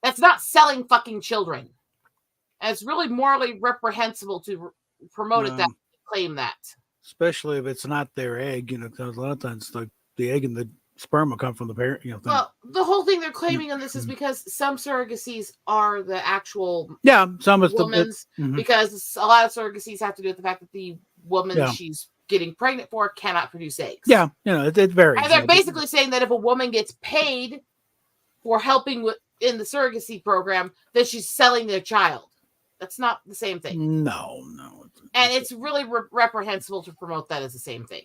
That's not selling fucking children. And it's really morally reprehensible to promote it that claim that. Especially if it's not their egg, because a lot of times the egg and the sperm will come from the parent. Well, the whole thing they're claiming on this is because some surrogacies are the actual some woman's, because a lot of surrogacies have to do with the fact that the woman she's getting pregnant for cannot produce eggs. Yeah, it varies. And they're basically saying that if a woman gets paid for helping in the surrogacy program, then she's selling their child. That's not the same thing. No. And it's really reprehensible to promote that as the same thing.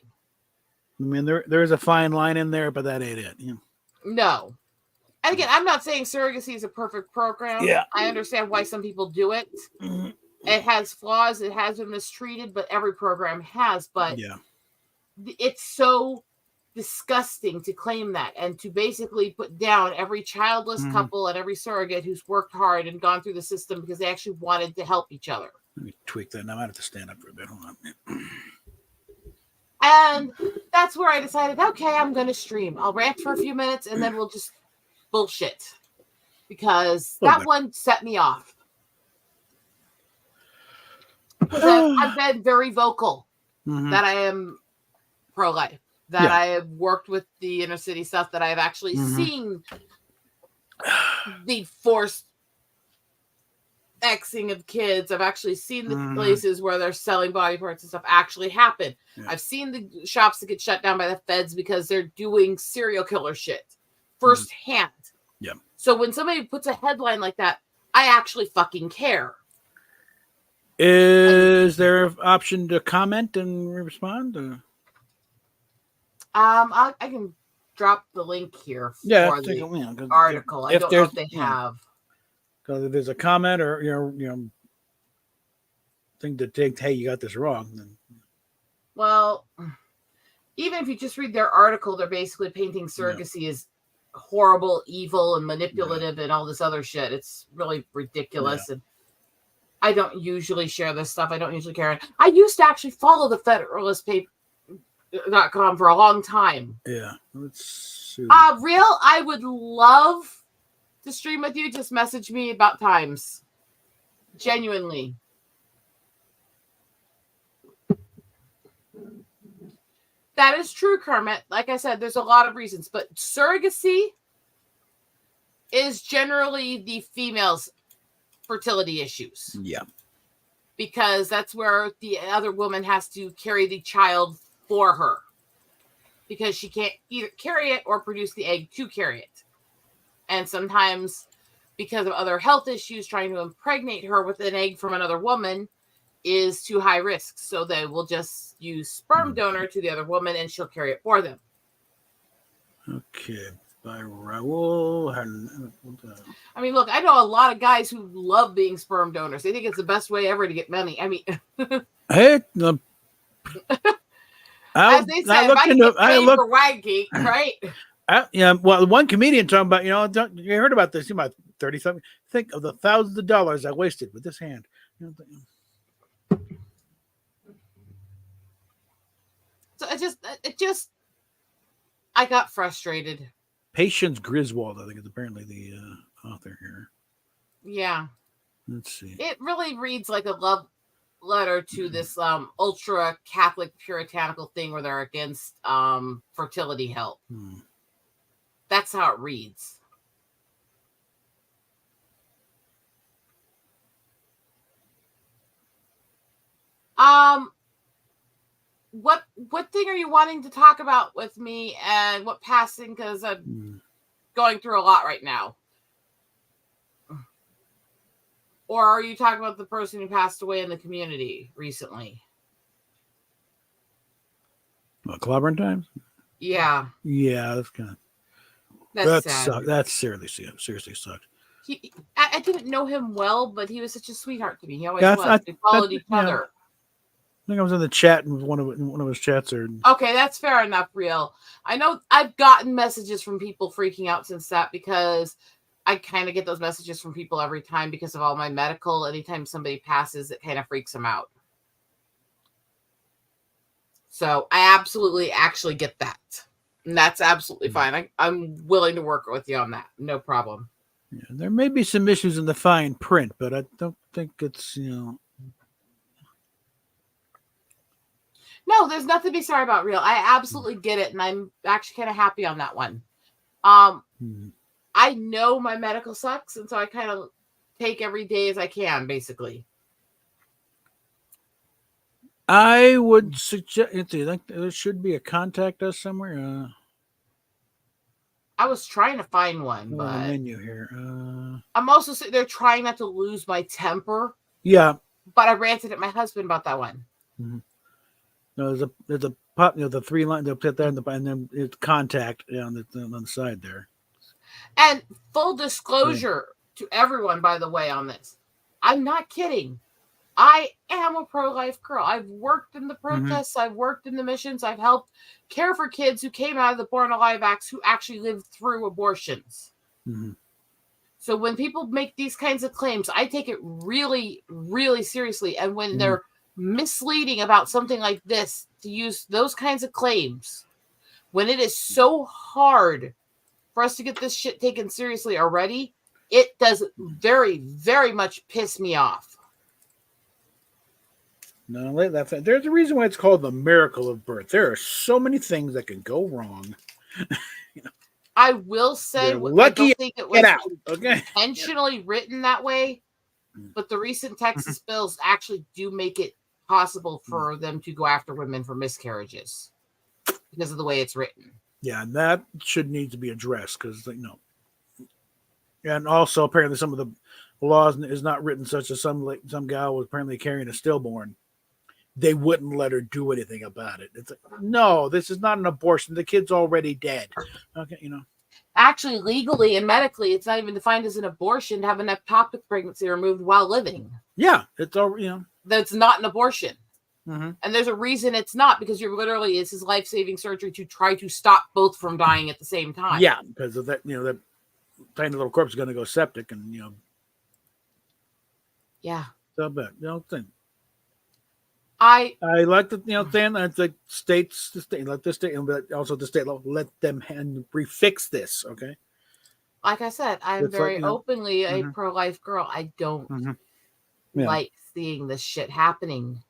I mean, there's a fine line in there, but that ain't it. No. And again, I'm not saying surrogacy is a perfect program. Yeah. I understand why some people do it. Mm-hmm. It has flaws. It has been mistreated, but every program has. But it's so disgusting to claim that and to basically put down every childless couple and every surrogate who's worked hard and gone through the system because they actually wanted to help each other. Let me tweak that. Now I have to stand up for a bit. Hold on. And that's where I decided, okay, I'm going to stream. I'll rant for a few minutes and then we'll just bullshit. Because that one set me off. Because I've been very vocal that I am pro-life. That I have worked with the inner city stuff, that I've actually seen the forced Xing of kids. I've actually seen the places where they're selling body parts and stuff actually happen. Yeah. I've seen the shops that get shut down by the feds because they're doing serial killer shit firsthand. Yeah. So when somebody puts a headline like that, I actually fucking care. Is there an option to comment and respond? I can drop the link here for the article. I don't know if they have. Because if there's a comment or thing to take, hey, you got this wrong. Then. Well, even if you just read their article, they're basically painting surrogacy as horrible, evil, and manipulative, and all this other shit. It's really ridiculous. Yeah. And I don't usually share this stuff. I don't usually care. I used to actually follow the Federalist.com for a long time. Yeah. Let's see. Real, I would love to stream with you. Just message me about times. Genuinely. That is true, Kermit. Like I said, there's a lot of reasons, but surrogacy is generally the female's fertility issues. Yeah. Because that's where the other woman has to carry the child for her. Because she can't either carry it or produce the egg to carry it. And sometimes, because of other health issues, trying to impregnate her with an egg from another woman is too high risk. So they will just use sperm donor to the other woman and she'll carry it for them. Okay. By Raul. I mean, look, I know a lot of guys who love being sperm donors. They think it's the best way ever to get money. I mean, hey, as they say, if I can get paid for Wag Geek, right? Well, one comedian talking about, you heard about this, about 30-something. Think of the thousands of dollars I wasted with this hand. So it just, I got frustrated. Patience Griswold, I think, is apparently the author here. Yeah. Let's see. It really reads like a love letter to this ultra Catholic puritanical thing where they're against fertility help. That's how it reads. What thing are you wanting to talk about with me, and what passing? Because I'm going through a lot right now. Or are you talking about the person who passed away in the community recently? Clobbering Times? Yeah. Yeah, that's kind of... That's sad. That seriously sucked. I didn't know him well, but he was such a sweetheart to me. He always was. We followed each other. I think I was in the chat in one of his chats. Okay, that's fair enough, Real. I know I've gotten messages from people freaking out since that, because I kind of get those messages from people every time because of all my medical. Anytime somebody passes, it kind of freaks them out. So I absolutely actually get that. And that's absolutely fine. I'm willing to work with you on that. No problem. Yeah, there may be some issues in the fine print, but I don't think it's, No, there's nothing to be sorry about, real. I absolutely get it, and I'm actually kind of happy on that one. I know my medical sucks, and so I kind of take every day as I can, basically. I would suggest. Do you think there should be a contact us somewhere? I was trying to find one, The but menu here. I'm also sitting there trying not to lose my temper. Yeah. But I ranted at my husband about that one. Mm-hmm. No, there's a pop. The 3 line. They'll put that in and then it's contact on the side there. And full disclosure to everyone, by the way, on this, I'm not kidding. I am a pro-life girl. I've worked in the protests. I've worked in the missions. I've helped care for kids who came out of the Born Alive Acts who actually lived through abortions. So when people make these kinds of claims, I take it really, really seriously. And when they're misleading about something like this, to use those kinds of claims, when it is so hard for us to get this shit taken seriously already, it does very, very much piss me off. No, there's a reason why it's called the miracle of birth. There are so many things that can go wrong. I will say, I don't think it was intentionally written that way, but the recent Texas bills actually do make it possible for them to go after women for miscarriages because of the way it's written. Yeah, and that should need to be addressed because, and also apparently some of the laws is not written such as some gal was apparently carrying a stillborn. They wouldn't let her do anything about it. It's like, no, this is not an abortion. The kid's already dead. Okay, Actually, legally and medically, it's not even defined as an abortion to have an ectopic pregnancy removed while living. Yeah, it's all, That's not an abortion. And there's a reason it's not, because you're literally, this is life-saving surgery to try to stop both from dying at the same time. Yeah, because of that, that tiny little corpse is going to go septic and, Yeah. So bad. Thing. I like the saying that the states, let the state, but also the state let them refix this. Okay. Like I said, I'm very openly a pro-life girl. I don't like seeing this shit happening,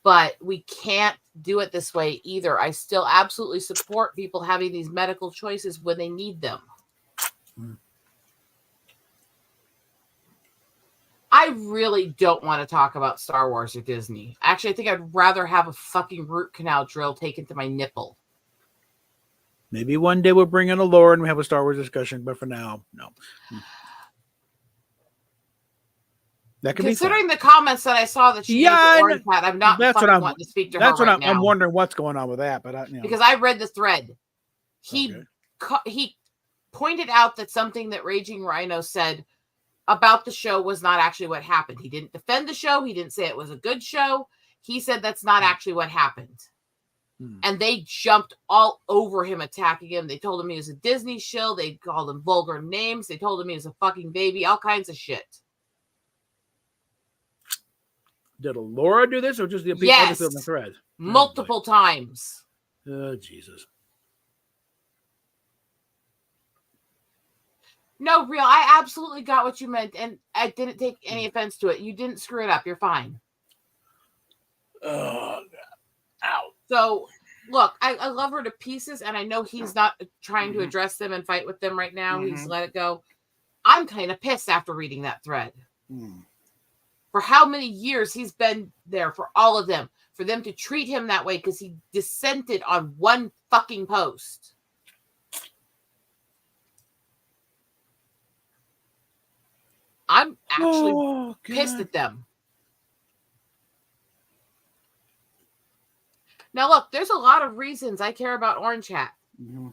but we can't do it this way either. I still absolutely support people having these medical choices when they need them. I really don't want to talk about Star Wars or Disney. Actually, I think I'd rather have a fucking root canal drill taken to my nipple. Maybe one day we'll bring in a lore and we have a Star Wars discussion, but for now, no. That could Considering the comments that I saw that she used Orange Hat, I'm not fucking wanting to speak to her right now. I'm wondering what's going on with that, but because I read the thread. He pointed out that something that Raging Rhino said about the show was not actually what happened. He didn't defend the show. He didn't say it was a good show. He said that's not actually what happened. And they jumped all over him, attacking him. They told him he was a Disney shill. They called him vulgar names. They told him he was a fucking baby, all kinds of shit. Did Laura do this or just the people in the thread? Multiple times. Oh, Jesus. No, real. I absolutely got what you meant, and I didn't take any offense to it. You didn't screw it up. You're fine. Oh, ow. So, look, I love her to pieces, and I know he's not trying to address them and fight with them right now. He's let it go. I'm kind of pissed after reading that thread. For how many years he's been there for all of them, for them to treat him that way because he dissented on one fucking post. I'm actually pissed at them. Now, look, there's a lot of reasons I care about Orange Hat.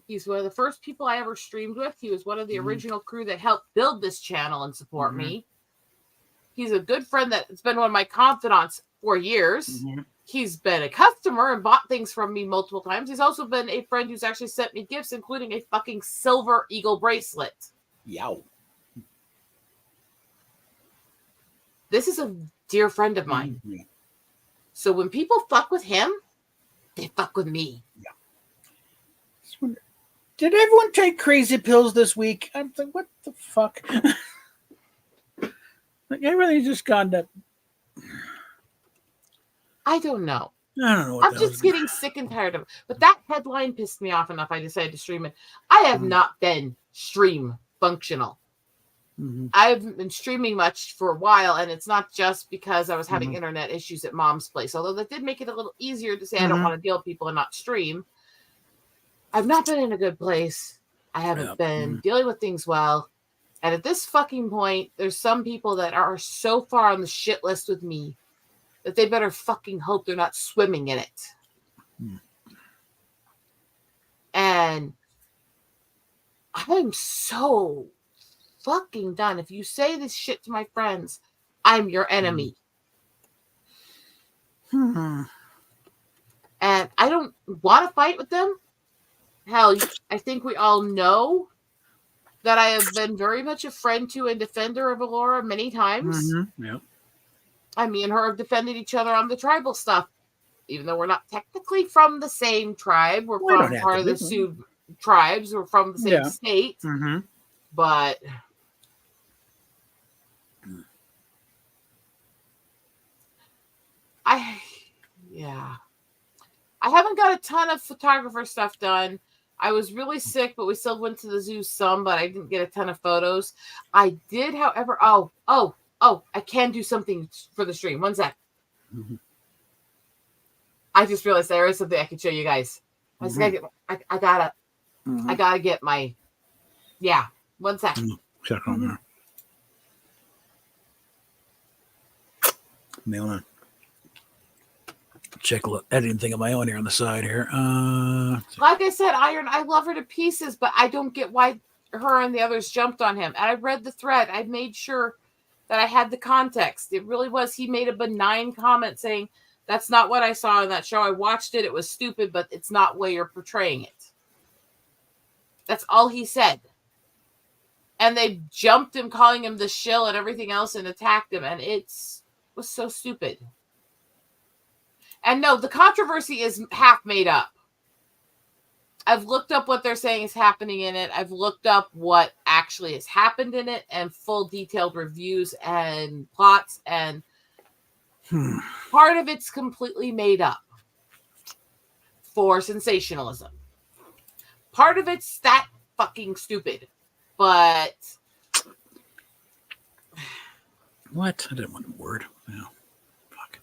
He's one of the first people I ever streamed with. He was one of the original crew that helped build this channel and support me. He's a good friend that's been one of my confidants for years. He's been a customer and bought things from me multiple times. He's also been a friend who's actually sent me gifts, including a fucking silver eagle bracelet. Yow. This is a dear friend of mine. So when people fuck with him, they fuck with me. Did everyone take crazy pills this week? I'm like, what the fuck? Like everything's just gone to. I don't know. I don't know what I'm just getting sick and tired of it. But that headline pissed me off enough. I decided to stream it. I have not been stream functional. Mm-hmm. I haven't been streaming much for a while, and it's not just because I was having internet issues at mom's place. Although that did make it a little easier to say I don't want to deal with people and not stream. I've not been in a good place. I haven't been dealing with things well. And at this fucking point, there's some people that are so far on the shit list with me that they better fucking hope they're not swimming in it. And I'm so fucking done. If you say this shit to my friends, I'm your enemy. And I don't want to fight with them. Hell, I think we all know that I have been very much a friend to and defender of Alora many times. Yep. I mean, her have defended each other on the tribal stuff, even though we're not technically from the same tribe. We're from part of the Sioux tribes. We're from the same state. But I haven't got a ton of photographer stuff done. I was really sick, but we still went to the zoo some, but I didn't get a ton of photos. I did, however, I can do something for the stream. One sec. I just realized there is something I can show you guys. I gotta get my, one sec. Check on there. Mailing. Check a little editing thing of my own here on the side here. Like I said, Iron, I love her to pieces, but I don't get why her and the others jumped on him. And I read the thread. I made sure that I had the context. It really was. He made a benign comment saying, that's not what I saw in that show. I watched it. It was stupid, but it's not the way you're portraying it. That's all he said. And they jumped him, calling him the shill and everything else, and attacked him. And it was so stupid. And no, the controversy is half made up. I've looked up what they're saying is happening in it. I've looked up what actually has happened in it and full detailed reviews and plots. And part of it's completely made up for sensationalism. Part of it's that fucking stupid. But what? I didn't want a word. Yeah. Fuck.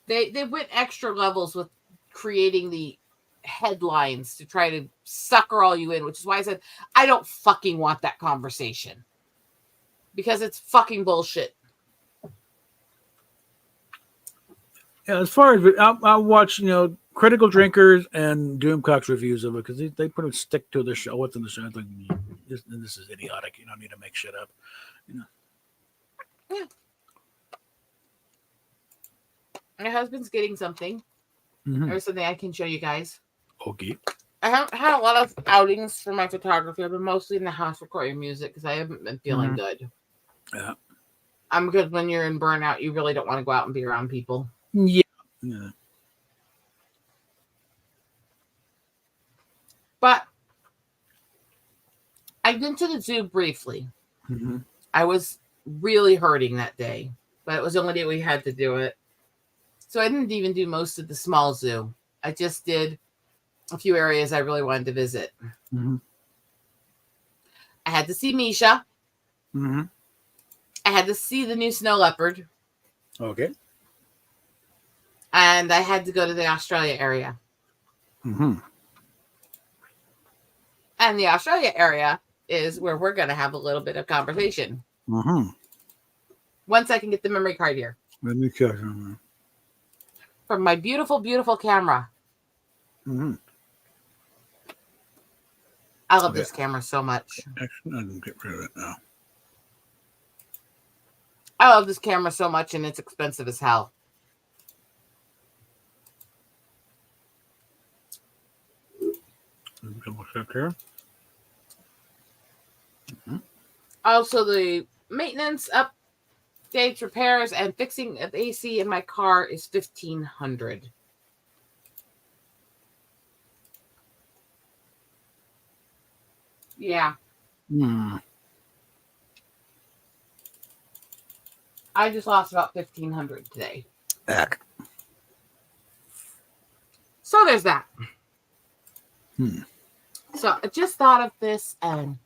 They went extra levels with creating the headlines to try to sucker all you in, which is why I said I don't fucking want that conversation. Because it's fucking bullshit. Yeah, as far as I'll watch, Critical Drinkers and Doomcock's reviews of it because they pretty much stick to the show. What's in the show? Like, this is idiotic. You don't need to make shit up. Yeah. My husband's getting something. There's something I can show you guys. Okay. I haven't had a lot of outings for my photography. I've been mostly in the house recording music because I haven't been feeling good. Yeah. I'm good when you're in burnout. You really don't want to go out and be around people. Yeah. But I went to the zoo briefly. I was really hurting that day, but it was the only day we had to do it. So I didn't even do most of the small zoo. I just did a few areas I really wanted to visit. I had to see Misha. I had to see the new snow leopard. Okay. And I had to go to the Australia area. And the Australia area is where we're going to have a little bit of conversation. Once I can get the memory card here. Let me check on that. From my beautiful, beautiful camera. I love this camera so much. Actually, I can get rid of it now. I love this camera so much, and it's expensive as hell. Double check here. Also, the maintenance, updates, repairs, and fixing of AC in my car is $1,500. Yeah. Hmm. I just lost about 1,500 today. Heck. So there's that. Hmm. So I just thought of this, and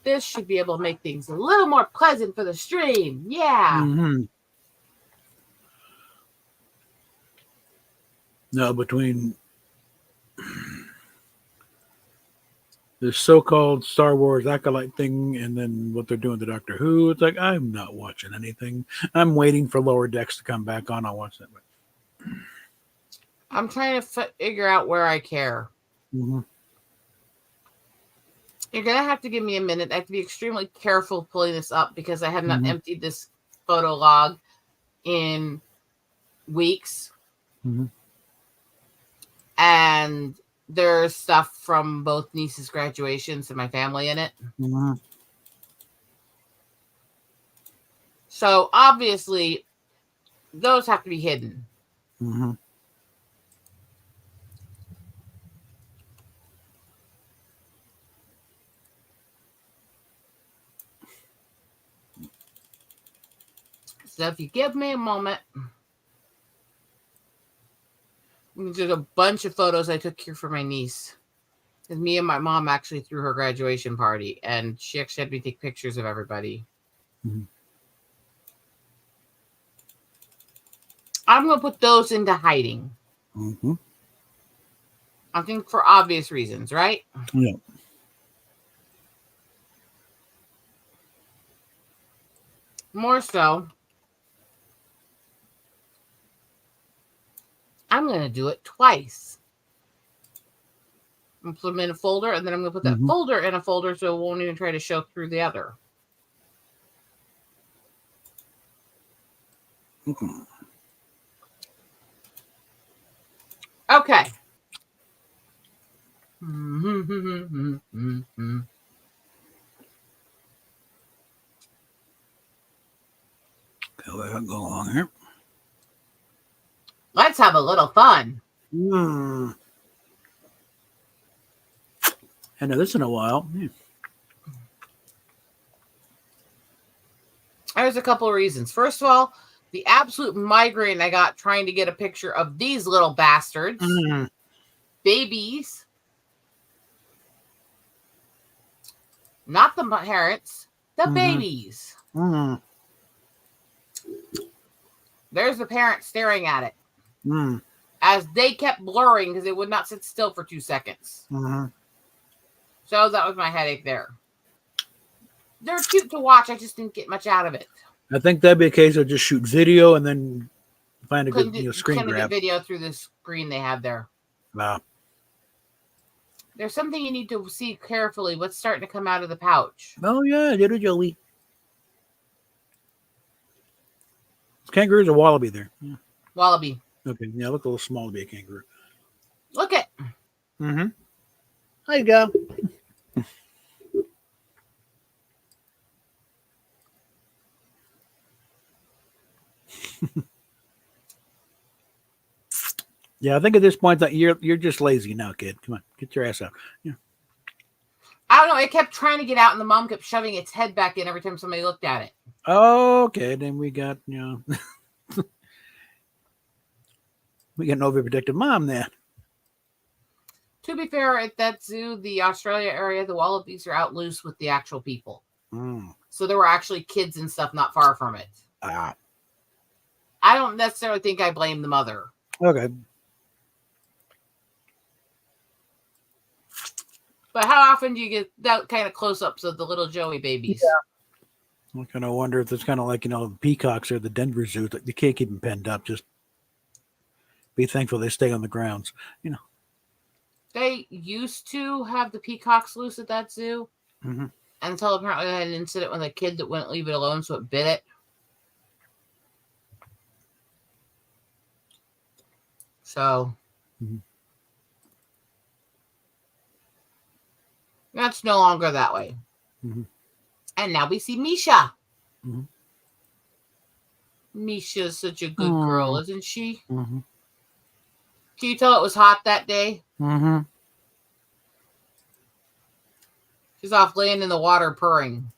this should be able to make things a little more pleasant for the stream. Yeah. Mm-hmm. No, between the so-called Star Wars acolyte thing and then what they're doing to Doctor Who, it's like I'm not watching anything. I'm waiting for Lower Decks to come back on. I'll watch that. I'm trying to figure out where I care. Mm-hmm. You're going to have to give me a minute. I have to be extremely careful pulling this up because I have not emptied this photo log in weeks. Mm-hmm. And there's stuff from both nieces' graduations and my family in it. Mm-hmm. So obviously, those have to be hidden. Mm-hmm. So if you give me a moment, there's a bunch of photos I took here for my niece. Because me and my mom actually threw her graduation party, and she actually had me take pictures of everybody. Mm-hmm. I'm going to put those into hiding. Mm-hmm. I think for obvious reasons, right? Yeah. More so, I'm going to do it twice. I'm going to put them in a folder, and then I'm going to put that folder in a folder so it won't even try to show through the other. Mm-hmm. Okay. Okay, we'll go along here. Let's have a little fun. Mm. I know this in a while. Yeah. There's a couple of reasons. First of all, the absolute migraine I got trying to get a picture of these little bastards. Babies. Not the parents. The babies. There's the parent staring at it. As they kept blurring because it would not sit still for 2 seconds. So that was my headache there. They're cute to watch. I just didn't get much out of it. I think that'd be a case of just shoot video and then find a good screen Couldn't grab. get video through the screen they had there. Wow. There's something you need to see carefully. What's starting to come out of the pouch? Oh yeah, little Joey. Kangaroo's a wallaby there. Yeah. Wallaby. Okay, yeah, look a little small to be a kangaroo. Look it. There you go. Yeah, I think at this point that you're just lazy now, kid. Come on, get your ass out. Yeah. I don't know. It kept trying to get out, and the mom kept shoving its head back in every time somebody looked at it. Okay, then we got we got an overprotective mom there. To be fair, at that zoo, the Australia area, the wallabies are out loose with the actual people. So there were actually kids and stuff not far from it. I don't necessarily think I blame the mother. Okay. But how often do you get that kind of close-ups of the little Joey babies? Yeah. I kind of wonder if it's kind of like, peacocks or the Denver Zoo. You can't keep them penned up. Just be thankful they stay on the grounds. They used to have the peacocks loose at that zoo. Until apparently they had an incident with a kid that wouldn't leave it alone, so it bit it. So that's no longer that way. And now we see Misha. Misha's such a good girl, isn't she? Can you tell it was hot that day? She's off laying in the water purring.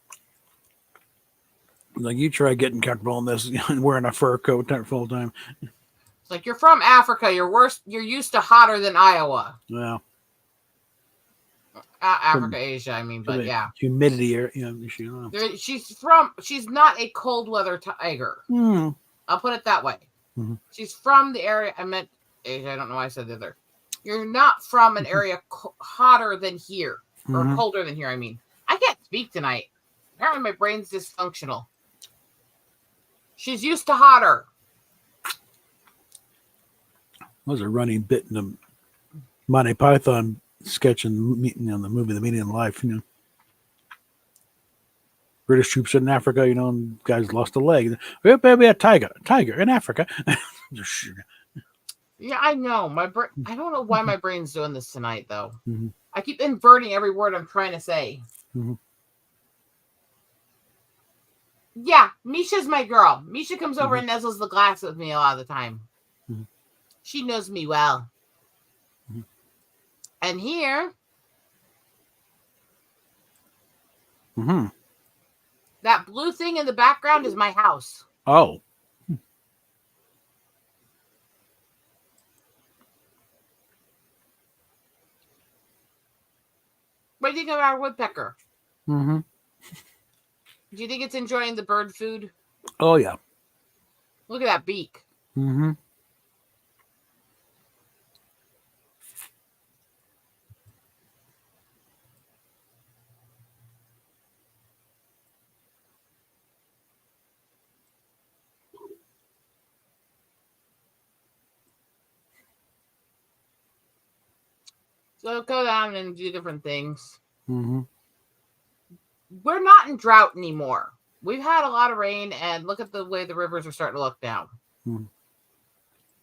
Like, you try getting comfortable in this and wearing a fur coat full time. It's like, you're from Africa. You're used to hotter than Iowa. Yeah. Africa, Asia, I mean, but yeah. Humidity, She's not a cold weather tiger. Mm. I'll put it that way. Mm-hmm. She's from the area. I meant Asia. I don't know why I said the other. You're not from an area hotter than here, or colder than here. I mean, I can't speak tonight. Apparently, my brain's dysfunctional. She's used to hotter. Was a running bit in the Monty Python sketch in the movie The Meaning of Life. British troops in Africa, and guys lost a leg. We have a tiger in Africa. Yeah, I know. I don't know why my brain's doing this tonight, though. Mm-hmm. I keep inverting every word I'm trying to say. Mm-hmm. Yeah, Misha's my girl. Misha comes over and nuzzles the glass with me a lot of the time. Mm-hmm. She knows me well. Mm-hmm. And here, that blue thing in the background is my house. Oh. What do you think of our woodpecker? Mm-hmm. Do you think it's enjoying the bird food? Oh, yeah. Look at that beak. Mm-hmm. So go down and do different things. Mm-hmm. We're not in drought anymore. We've had a lot of rain, and look at the way the rivers are starting to look down. Mm-hmm.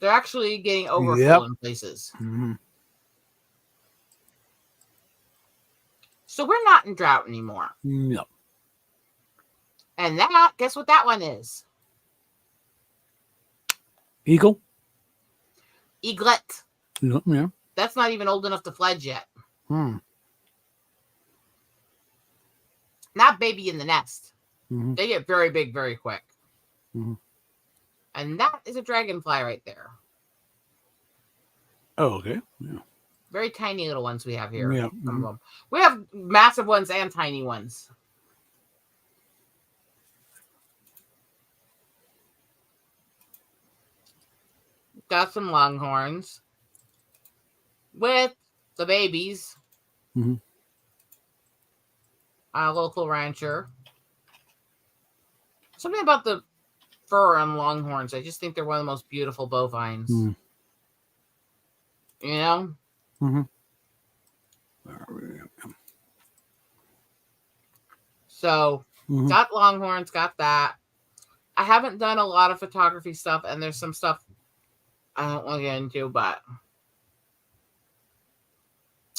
They're actually getting overfull in places. Mm-hmm. So we're not in drought anymore. No. And guess what that one is? Eagle? Eaglet. Yeah. That's not even old enough to fledge yet. Not baby in the nest. Mm-hmm. They get very big very quick. Mm-hmm. And that is a dragonfly right there. Oh, okay. Yeah. Very tiny little ones we have here. Yeah. Mm-hmm. We have massive ones and tiny ones. Got some longhorns with the babies. Mm-hmm. A local rancher. Something about the fur on longhorns. I just think they're one of the most beautiful bovines. Mm. You know? Mm-hmm. So, got longhorns, got that. I haven't done a lot of photography stuff, and there's some stuff I don't want to get into, but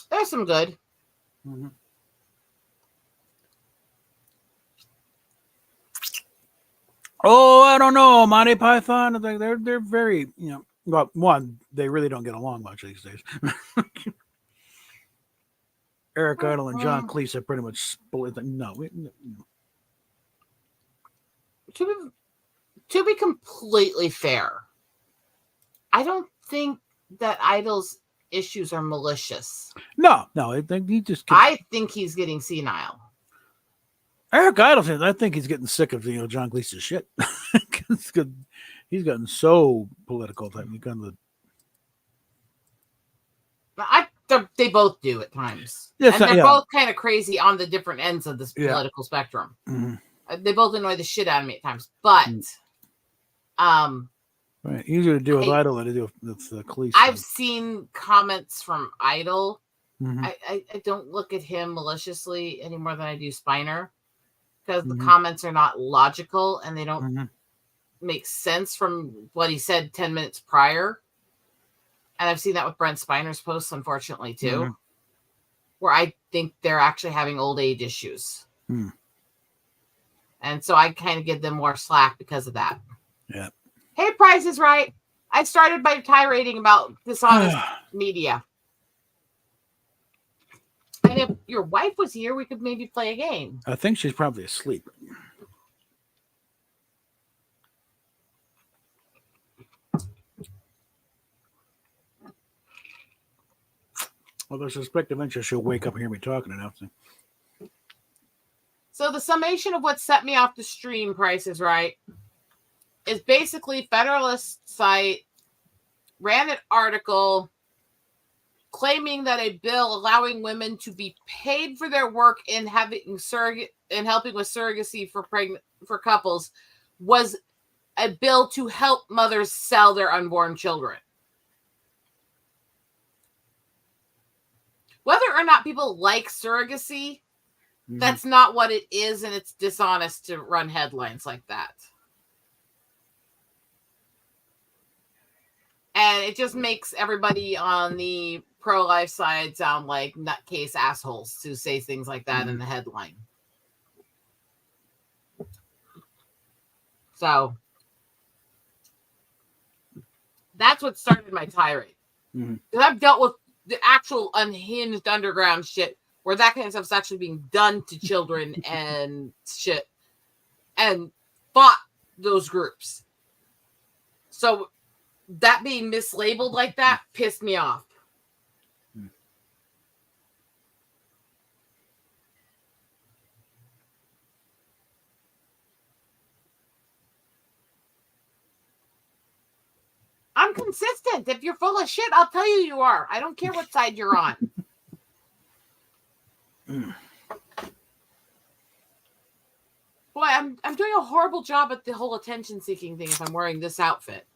there's some good. Mm-hmm. Oh, I don't know, Monty Python. They're very, well, one, they really don't get along much these days. Eric Idle and John Cleese have pretty much split. No. To be completely fair, I don't think that Idle's issues are malicious. No, I think he just. I think he's getting senile. Eric Idle, I think he's getting sick of John Cleese's shit. He's gotten so political. They both do at times. Yes, and they're both kind of crazy on the different ends of this political spectrum. Mm-hmm. They both annoy the shit out of me at times. But right. Easier to do with Idle than to do with Cleese. I've seen comments from Idle. Mm-hmm. I don't look at him maliciously any more than I do Spiner, because the comments are not logical and they don't make sense from what he said 10 minutes prior. And I've seen that with Brent Spiner's posts, unfortunately, too, where I think they're actually having old age issues. Mm. And so I kind of give them more slack because of that. Yeah. Hey, Price is Right. I started by tirading about dishonest media. And if your wife was here, we could maybe play a game. I think she's probably asleep. Although I suspect eventually she'll wake up and hear me talking enough. So the summation of what set me off the stream, Price is Right, is basically Federalist site ran an article claiming that a bill allowing women to be paid for their work in having helping with surrogacy for couples was a bill to help mothers sell their unborn children. Whether or not people like surrogacy, that's not what it is, and it's dishonest to run headlines like that. And it just makes everybody on the pro-life side sound like nutcase assholes to say things like that in the headline. So that's what started my tirade. Because I've dealt with the actual unhinged underground shit where that kind of stuff's actually being done to children and shit, and fought those groups. So that being mislabeled like that pissed me off. I'm consistent. If you're full of shit, I'll tell you are. I don't care what side you're on. Boy, I'm doing a horrible job at the whole attention-seeking thing if I'm wearing this outfit.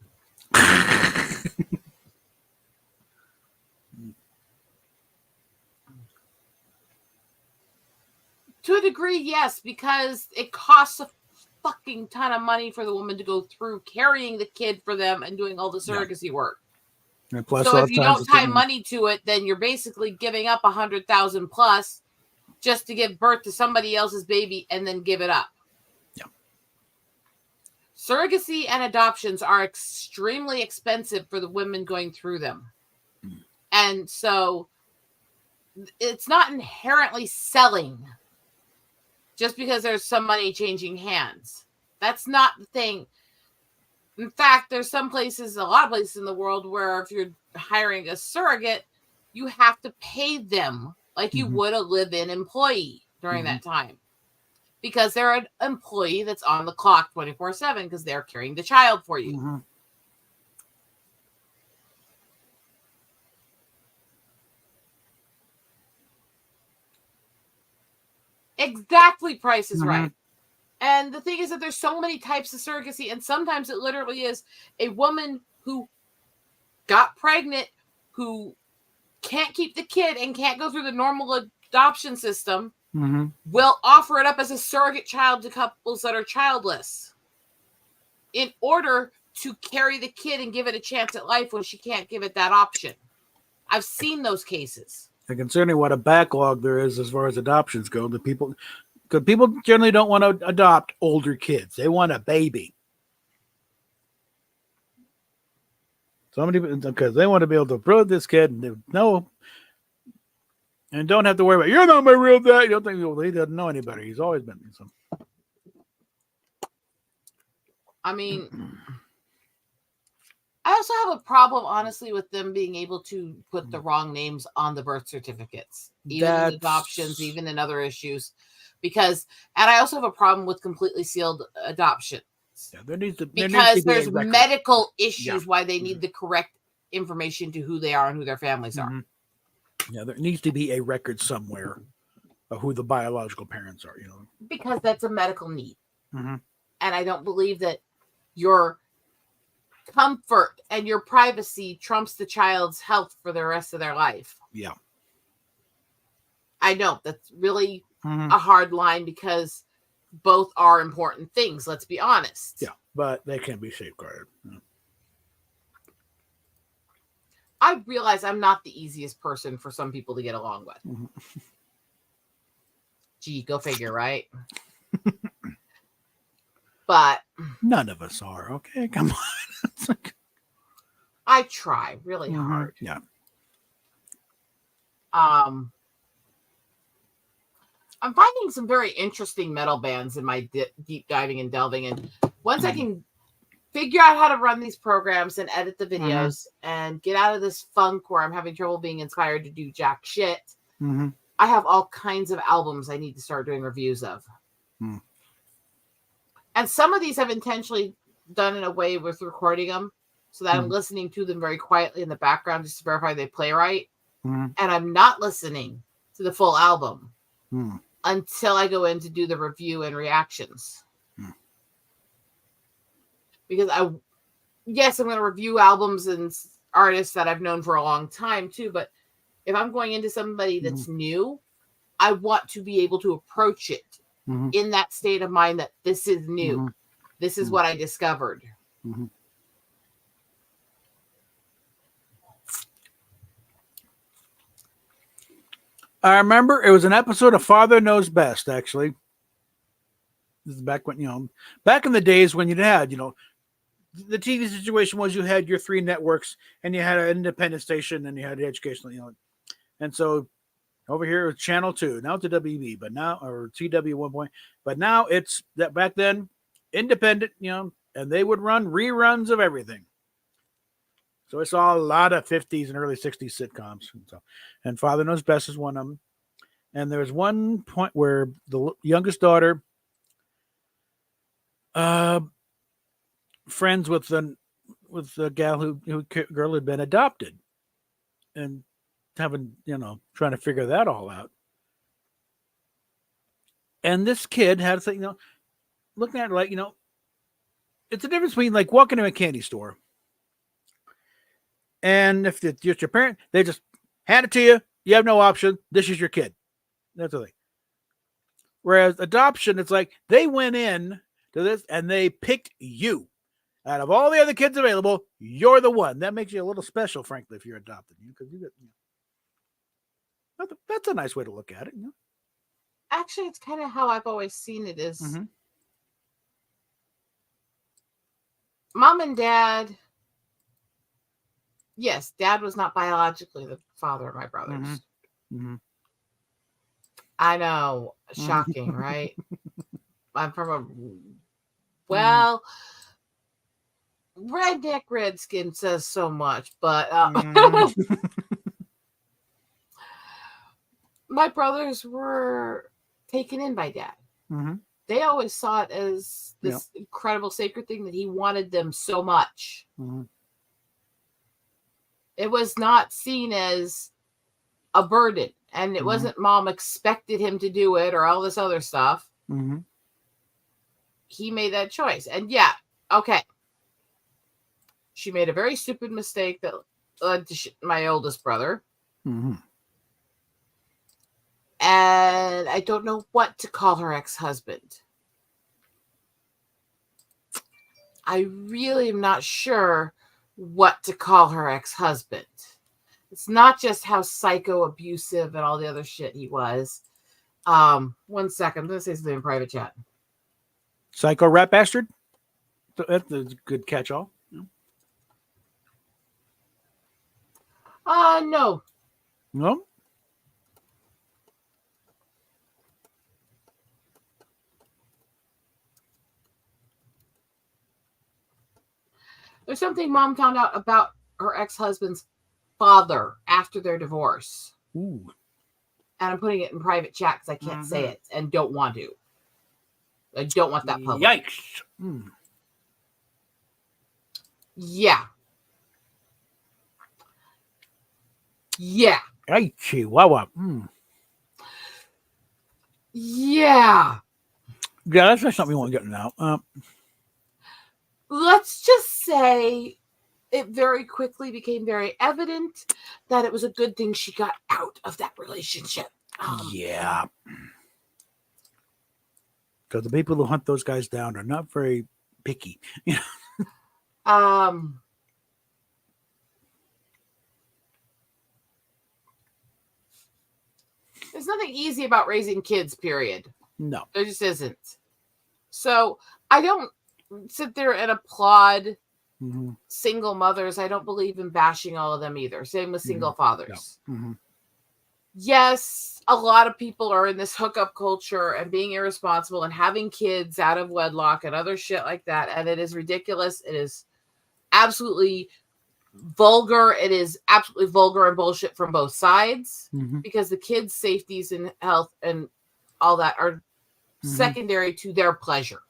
To a degree, yes, because it costs a fucking ton of money for the woman to go through carrying the kid for them and doing all the surrogacy work. And plus, so if you don't tie money to it, then you're basically giving up $100,000 plus just to give birth to somebody else's baby and then give it up. Yeah. Surrogacy and adoptions are extremely expensive for the women going through them. And so it's not inherently selling just because there's some money changing hands. That's not the thing. In fact, there's some places, a lot of places in the world where if you're hiring a surrogate, you have to pay them like you would a live-in employee during that time. Because they're an employee that's on the clock 24/7 because they're carrying the child for you. Exactly, Price is Right. And the thing is that there's so many types of surrogacy, and sometimes it literally is a woman who got pregnant, who can't keep the kid and can't go through the normal adoption system, will offer it up as a surrogate child to couples that are childless in order to carry the kid and give it a chance at life when she can't give it that option. I've seen those cases. And concerning what a backlog there is as far as adoptions go, because people generally don't want to adopt older kids. They want a baby. So many because they want to be able to brood this kid and don't have to worry about, you're not my real dad. You don't think, well, he doesn't know any better. He's always been. So. I mean, I also have a problem, honestly, with them being able to put the wrong names on the birth certificates, even in adoptions, even in other issues. And I also have a problem with completely sealed adoptions. Yeah, because there's medical issues why they need the correct information to who they are and who their families are. Yeah, there needs to be a record somewhere of who the biological parents are, Because that's a medical need. And I don't believe that your comfort and your privacy trumps the child's health for the rest of their life. Yeah. I know that's really a hard line because both are important things. Let's be honest. Yeah, but they can be safeguarded. I realize I'm not the easiest person for some people to get along with. Gee, go figure, right? But none of us are. Okay, come on. I try really hard. Yeah. I'm finding some very interesting metal bands in my deep diving and delving. And once I can figure out how to run these programs and edit the videos and get out of this funk where I'm having trouble being inspired to do jack shit, I have all kinds of albums I need to start doing reviews of. And some of these I've intentionally done in a way with recording them so that I'm listening to them very quietly in the background just to verify they play right. And I'm not listening to the full album until I go in to do the review and reactions. Because I'm going to review albums and artists that I've known for a long time too. But if I'm going into somebody that's new, I want to be able to approach it in that state of mind that this is new. This is what I discovered. I remember it was an episode of Father Knows Best, actually. This is back when, back in the days when you had, the TV situation was you had your 3 networks and you had an independent station and you had the educational, and so over here it's Channel 2, now it's a WB, but now, or CW at one point, but now it's that back then independent, and they would run reruns of everything. So I saw a lot of 50s and early 60s sitcoms. And Father Knows Best is one of them. And there was one point where the youngest daughter, friends with the gal who girl had been adopted, and having trying to figure that all out. And this kid had to say, looking at it like, it's a difference between like walking into a candy store, and if it's just your parent, they just hand it to you. You have no option. This is your kid. That's the thing. Whereas adoption, it's like they went in to this and they picked you. Out of all the other kids available, you're the one. That makes you a little special, frankly, if you're adopted. Because that's a nice way to look at it. Actually, it's kind of how I've always seen it is. Mom and Dad. Yes, Dad was not biologically the father of my brothers. I know. Shocking, right? I'm from redneck redskin says so much, but my brothers were taken in by Dad. They always saw it as this incredible sacred thing that he wanted them so much. It was not seen as a burden, and it wasn't Mom expected him to do it or all this other stuff. He made that choice. And okay. She made a very stupid mistake that led to my oldest brother. And I don't know what to call her ex-husband. I really am not sure what to call her ex-husband. It's not just how psycho abusive and all the other shit he was. 1 second. I'm going to say something in private chat. Psycho rat bastard? That's a good catch-all. No. No? There's something Mom found out about her ex-husband's father after their divorce. Ooh. And I'm putting it in private chat because I can't say it and don't want to. I don't want that public. Yikes. Yeah. Yeah. Ay, chihuahua. Yeah. Yeah, that's not something we want to get now. Let's just say it very quickly became very evident that it was a good thing she got out of that relationship. Yeah. Because the people who hunt those guys down are not very picky. There's nothing easy about raising kids, period. No. There just isn't. So I don't sit there and applaud single mothers. I don't believe in bashing all of them either. Same with single fathers. No. yes, a lot of people are in this hookup culture and being irresponsible and having kids out of wedlock and other shit like that. And it is ridiculous. It is absolutely vulgar. It is absolutely vulgar and bullshit from both sides because the kids' safeties and health and all that are secondary to their pleasure.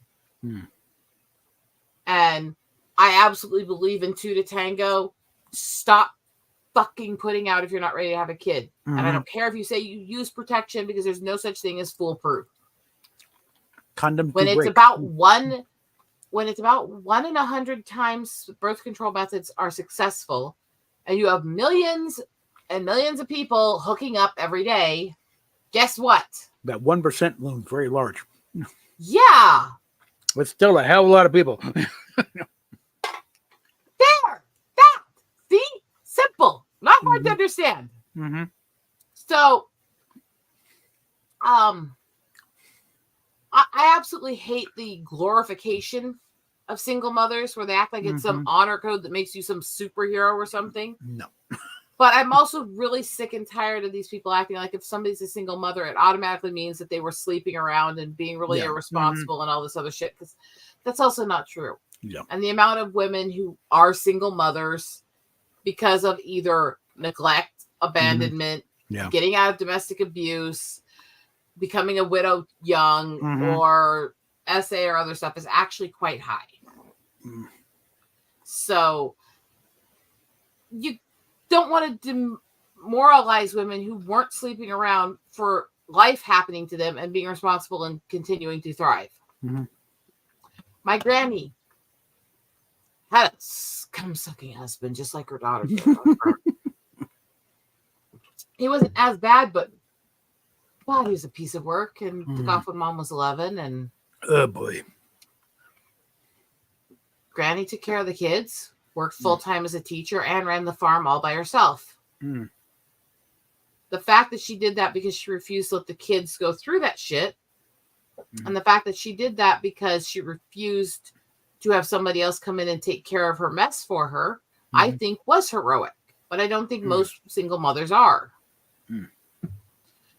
And I absolutely believe in two to tango. Stop fucking putting out if you're not ready to have a kid. And I don't care if you say you use protection because there's no such thing as foolproof. Condoms When do it's break. about one in 100 times birth control methods are successful, and you have millions and millions of people hooking up every day, guess what? That 1% looms very large. Yeah. But still a hell of a lot of people. See? Simple. Not hard to understand. So, I absolutely hate the glorification of single mothers where they act like it's some honor code that makes you some superhero or something. No. But I'm also really sick and tired of these people acting like if somebody's a single mother, it automatically means that they were sleeping around and being really irresponsible and all this other shit. Because that's also not true. Yeah. And the amount of women who are single mothers because of either neglect, abandonment, getting out of domestic abuse, becoming a widow young, or SA or other stuff is actually quite high. So you don't want to demoralize women who weren't sleeping around for life happening to them and being responsible and continuing to thrive. My granny had a scum-sucking husband, just like her daughter did. He wasn't as bad, but God, he was a piece of work and took off when mom was 11. And oh boy, Granny took care of the kids, worked full-time as a teacher, and ran the farm all by herself. The fact that she did that because she refused to let the kids go through that shit, and the fact that she did that because she refused to have somebody else come in and take care of her mess for her, I think was heroic. But I don't think most single mothers are.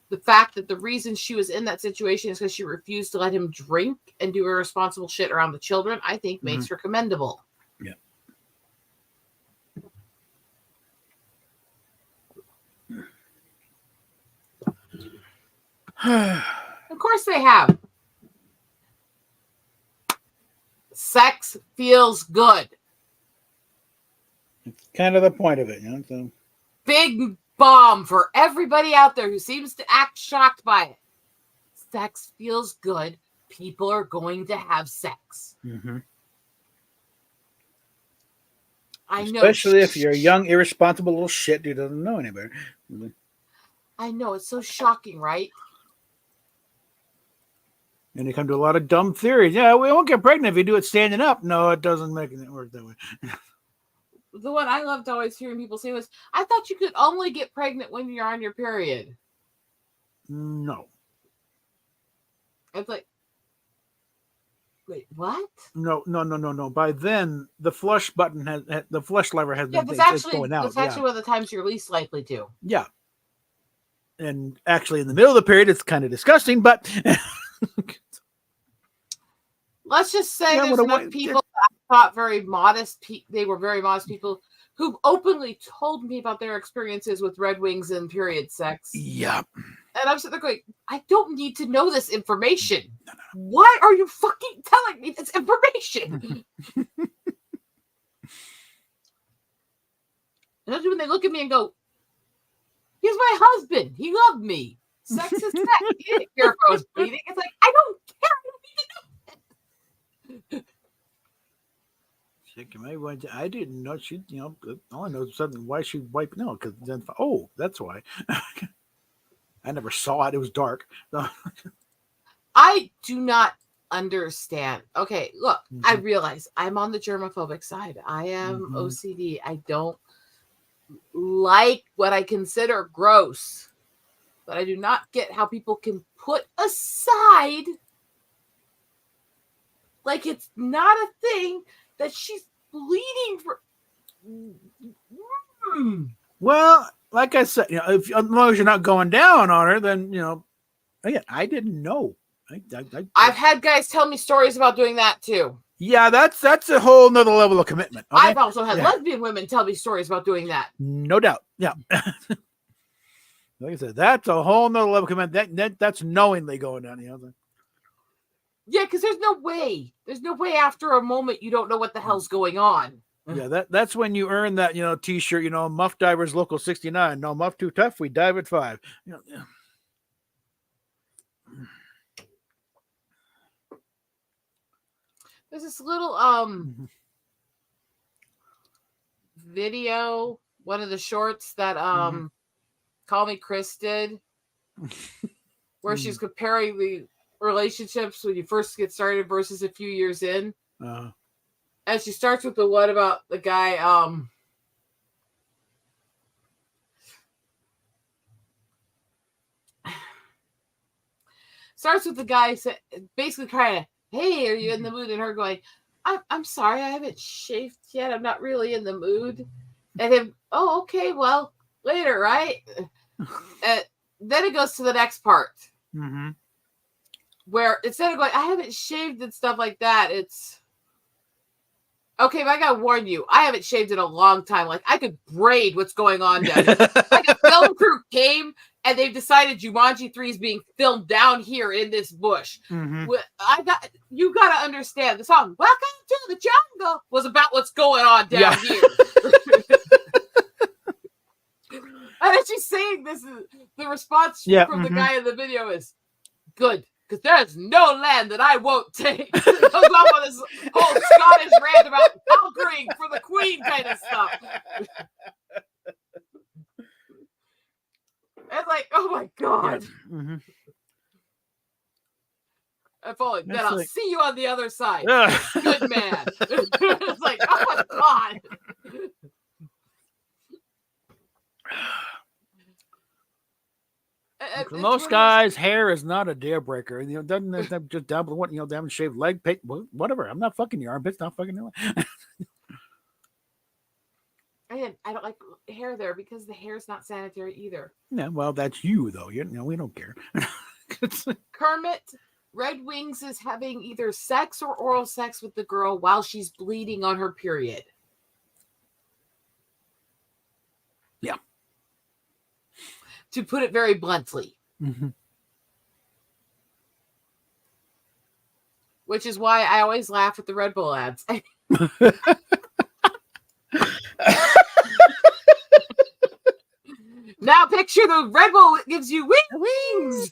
The fact that the reason she was in that situation is because she refused to let him drink and do irresponsible shit around the children, I think makes her commendable. Of course they have. Sex feels good. It's kind of the point of it, you know. So. Big bomb for everybody out there who seems to act shocked by it. Sex feels good. People are going to have sex. I know. Especially if you're a young, irresponsible little shit who doesn't know any better. I know. It's so shocking, right? And you come to a lot of dumb theories. Yeah, we won't get pregnant if you do it standing up. No, it doesn't make it work that way. The one I loved always hearing people say was, I thought you could only get pregnant when you're on your period. No. It's like, wait, what? No. By then, the flush button the flush lever has been going out. That's actually one of the times you're least likely to. Yeah. And actually, in the middle of the period, it's kind of disgusting, but... Let's just say there's enough people that I thought very modest. They were very modest people who openly told me about their experiences with Red Wings and period sex. Yeah. And I'm sitting there going, I don't need to know this information. No. Why are you fucking telling me this information? And that's when they look at me and go, he's my husband. He loved me. Sex is sex. He didn't care if I was bleeding. It's like, I don't care. I don't need to know. I didn't know she, all I know is something why she wiped. No, because then, that's why. I never saw it. It was dark. I do not understand. Okay, look, I realize I'm on the germophobic side. I am OCD. I don't like what I consider gross, but I do not get how people can put aside like it's not a thing that she's bleeding for. Well, like I said, if as long as you're not going down on her, then again, I didn't know. I've had guys tell me stories about doing that too. Yeah, that's a whole nother level of commitment. Okay? I've also had lesbian women tell me stories about doing that. No doubt. Yeah. Like I said, that's a whole nother level of commitment. That's knowingly going down. Yeah, because there's no way. There's no way after a moment you don't know what the hell's going on. Yeah, that's when you earn that T-shirt. Muff Divers Local 69. No, Muff too tough. We dive at 5. There's this little video, one of the shorts that Call Me Chris did, where she's comparing the relationships when you first get started versus a few years in. And she starts with the one about the guy starts with the guy basically kind of, hey, are you in the mood? And her going, I'm sorry, I haven't shaved yet. I'm not really in the mood. And him, oh, okay, well, later, right? And then it goes to the next part. Where instead of going, I haven't shaved and stuff like that, it's, okay, but I gotta warn you, I haven't shaved in a long time. Like, I could braid what's going on down here. Like, a film crew came and they've decided Jumanji 3 is being filmed down here in this bush. You gotta understand, the song Welcome to the Jungle was about what's going on down here. And as she's saying this, the response from the guy in the video is, good, because there's no land that I won't take. It goes off on this whole Scottish rant about conquering for the Queen kind of stuff. It's like, oh my God. If only, then I'll see you on the other side. Good man. It's like, oh my God. For most guys, hair is not a deal breaker. Doesn't just down below down shaved leg, pick, whatever. I'm not fucking your armpits, not fucking your And I don't like hair there because the hair's not sanitary either. Yeah, well, that's you though. We don't care. Kermit, Red Wings is having either sex or oral sex with the girl while she's bleeding on her period. Yeah. To put it very bluntly. Which is why I always laugh at the Red Bull ads. Now picture the Red Bull gives you wings.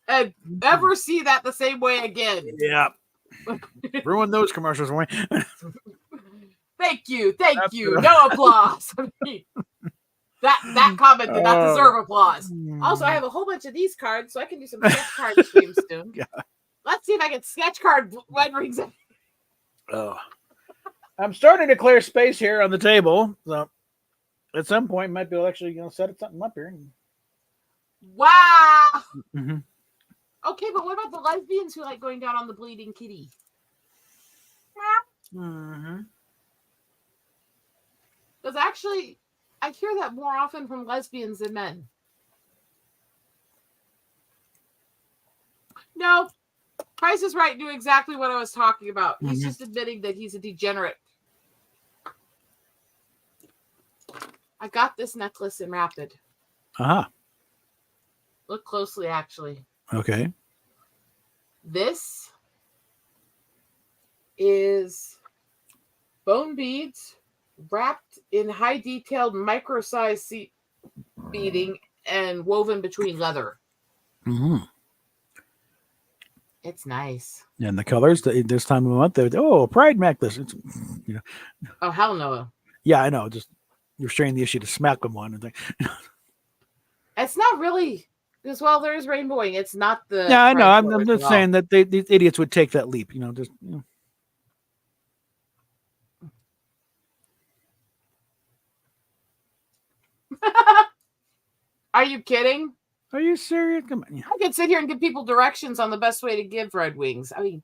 And never see that the same way again. Yeah. Ruin those commercials for me. Thank you. No applause. I mean, that comment did not deserve applause. Also, I have a whole bunch of these cards, so I can do some sketch card streams soon. Let's see if I can sketch card Red Wings. I'm starting to clear space here on the table, so at some point, might be able to actually set something up here. Wow. Okay, but what about the lesbians who like going down on the bleeding kitty? Because actually, I hear that more often from lesbians than men. No, Price is Right knew exactly what I was talking about. He's just admitting that he's a degenerate. I got this necklace in Rapid. Look closely, actually. Okay. This is bone beads wrapped in high detailed micro-sized seat beading and woven between leather. It's nice. And the colors this time of the month, they're Pride necklace. It's, Oh, hell no. Yeah, I know. Just you're sharing the issue to smack them on and think. It's not really because there is rainbowing. It's not the. Yeah, I know. I'm just saying that these idiots would take that leap. Just. Are you kidding? Are you serious? Come on. I could sit here and give people directions on the best way to give Red Wings. I mean,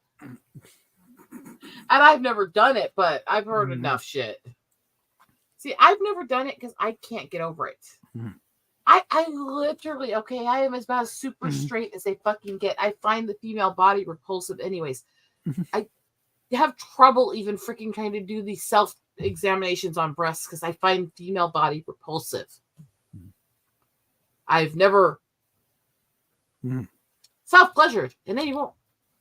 And I've never done it, but I've heard enough shit. See, I've never done it because I can't get over it. Mhm. I literally, okay, I am about as super straight as they fucking get. I find the female body repulsive anyways. I have trouble even freaking trying to do these self-examinations on breasts because I find female body repulsive. I've never self-pleasured in any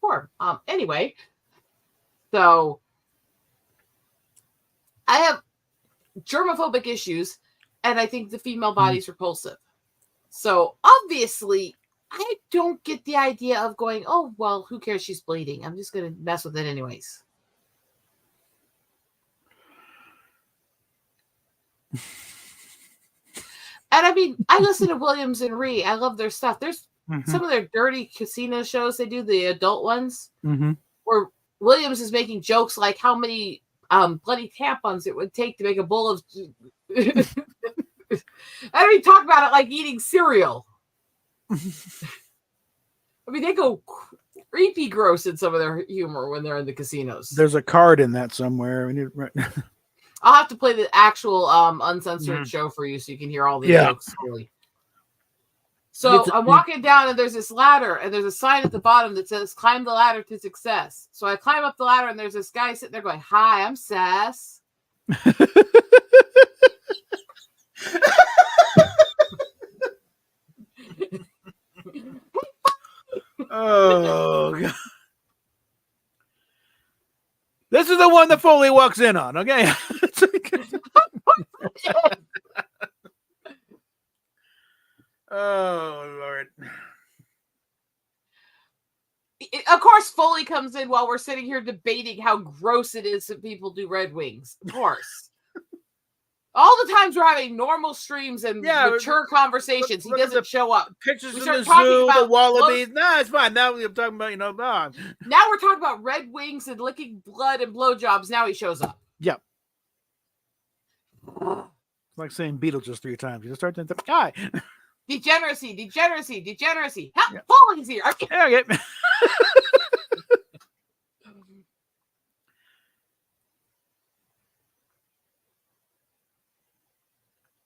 form. Anyway, so I have germophobic issues, and I think the female body is repulsive. So obviously, I don't get the idea of going, oh, well, who cares? She's bleeding. I'm just going to mess with it anyways. And I mean, I listen to Williams and Ree. I love their stuff. There's some of their dirty casino shows they do, the adult ones, where Williams is making jokes like how many bloody tampons it would take to make a bowl of. I don't even talk about it like eating cereal. I mean, they go creepy gross in some of their humor when they're in the casinos. There's a card in that somewhere. I'll have to play the actual uncensored show for you so you can hear all the jokes. Really. So I'm walking down and there's this ladder and there's a sign at the bottom that says climb the ladder to success. So I climb up the ladder and there's this guy sitting there going, hi, I'm Sass. Oh, God. This is the one that Foley walks in on, okay? Oh, Lord. Of course, Foley comes in while we're sitting here debating how gross it is that people do Red Wings. Of course. All the times we're having normal streams and mature conversations, he doesn't show up. Pictures of the zoo, the wallabies. No, it's fine. Now we're talking about, now we're talking about Red Wings and licking blood and blowjobs. Now he shows up. Yep. It's like saying Beetlejuice 3 times. You just start to think, hi. Degeneracy. Help, Foley's here. Okay.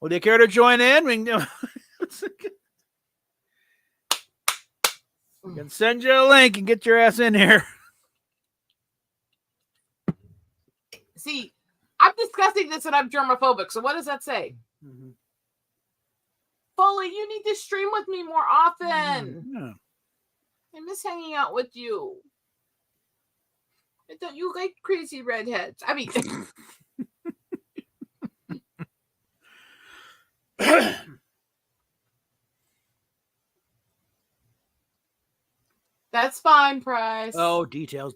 Would you care to join in? We can send you a link and get your ass in here. See, I'm discussing this and I'm germophobic. So what does that say? Foley, you need to stream with me more often. Yeah. I miss hanging out with you. Don't you like crazy redheads? I mean... That's fine, Price. Oh, details.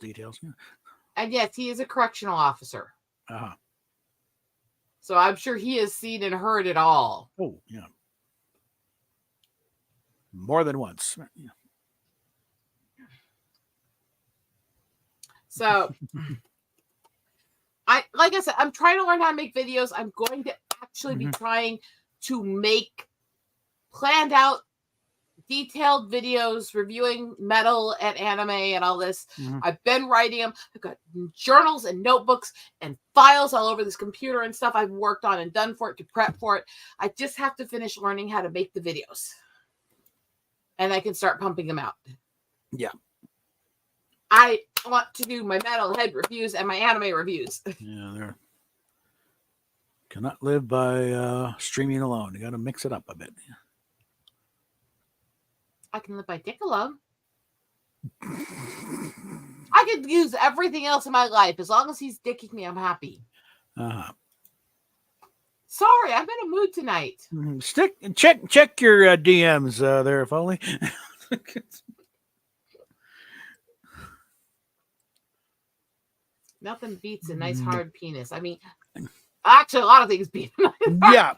And yes, he is a correctional officer. So I'm sure he has seen and heard it all. Oh, yeah. More than once. Yeah. So, like I said, I'm trying to learn how to make videos. I'm going to actually be trying to make planned out detailed videos reviewing metal and anime and all this. I've been writing them. I've got journals and notebooks and files all over this computer and stuff I've worked on and done for it to prep for it. I just have to finish learning how to make the videos. And I can start pumping them out. Yeah. I want to do my metalhead reviews and my anime reviews. Yeah, there. Cannot live by streaming alone. You got to mix it up a bit. I can live by dick alone. I could use everything else in my life. As long as he's dicking me, I'm happy. Sorry, I'm in a mood tonight. Check your DMs there, Foley. Nothing beats a nice hard penis. I mean, actually, a lot of things beat a nice yeah.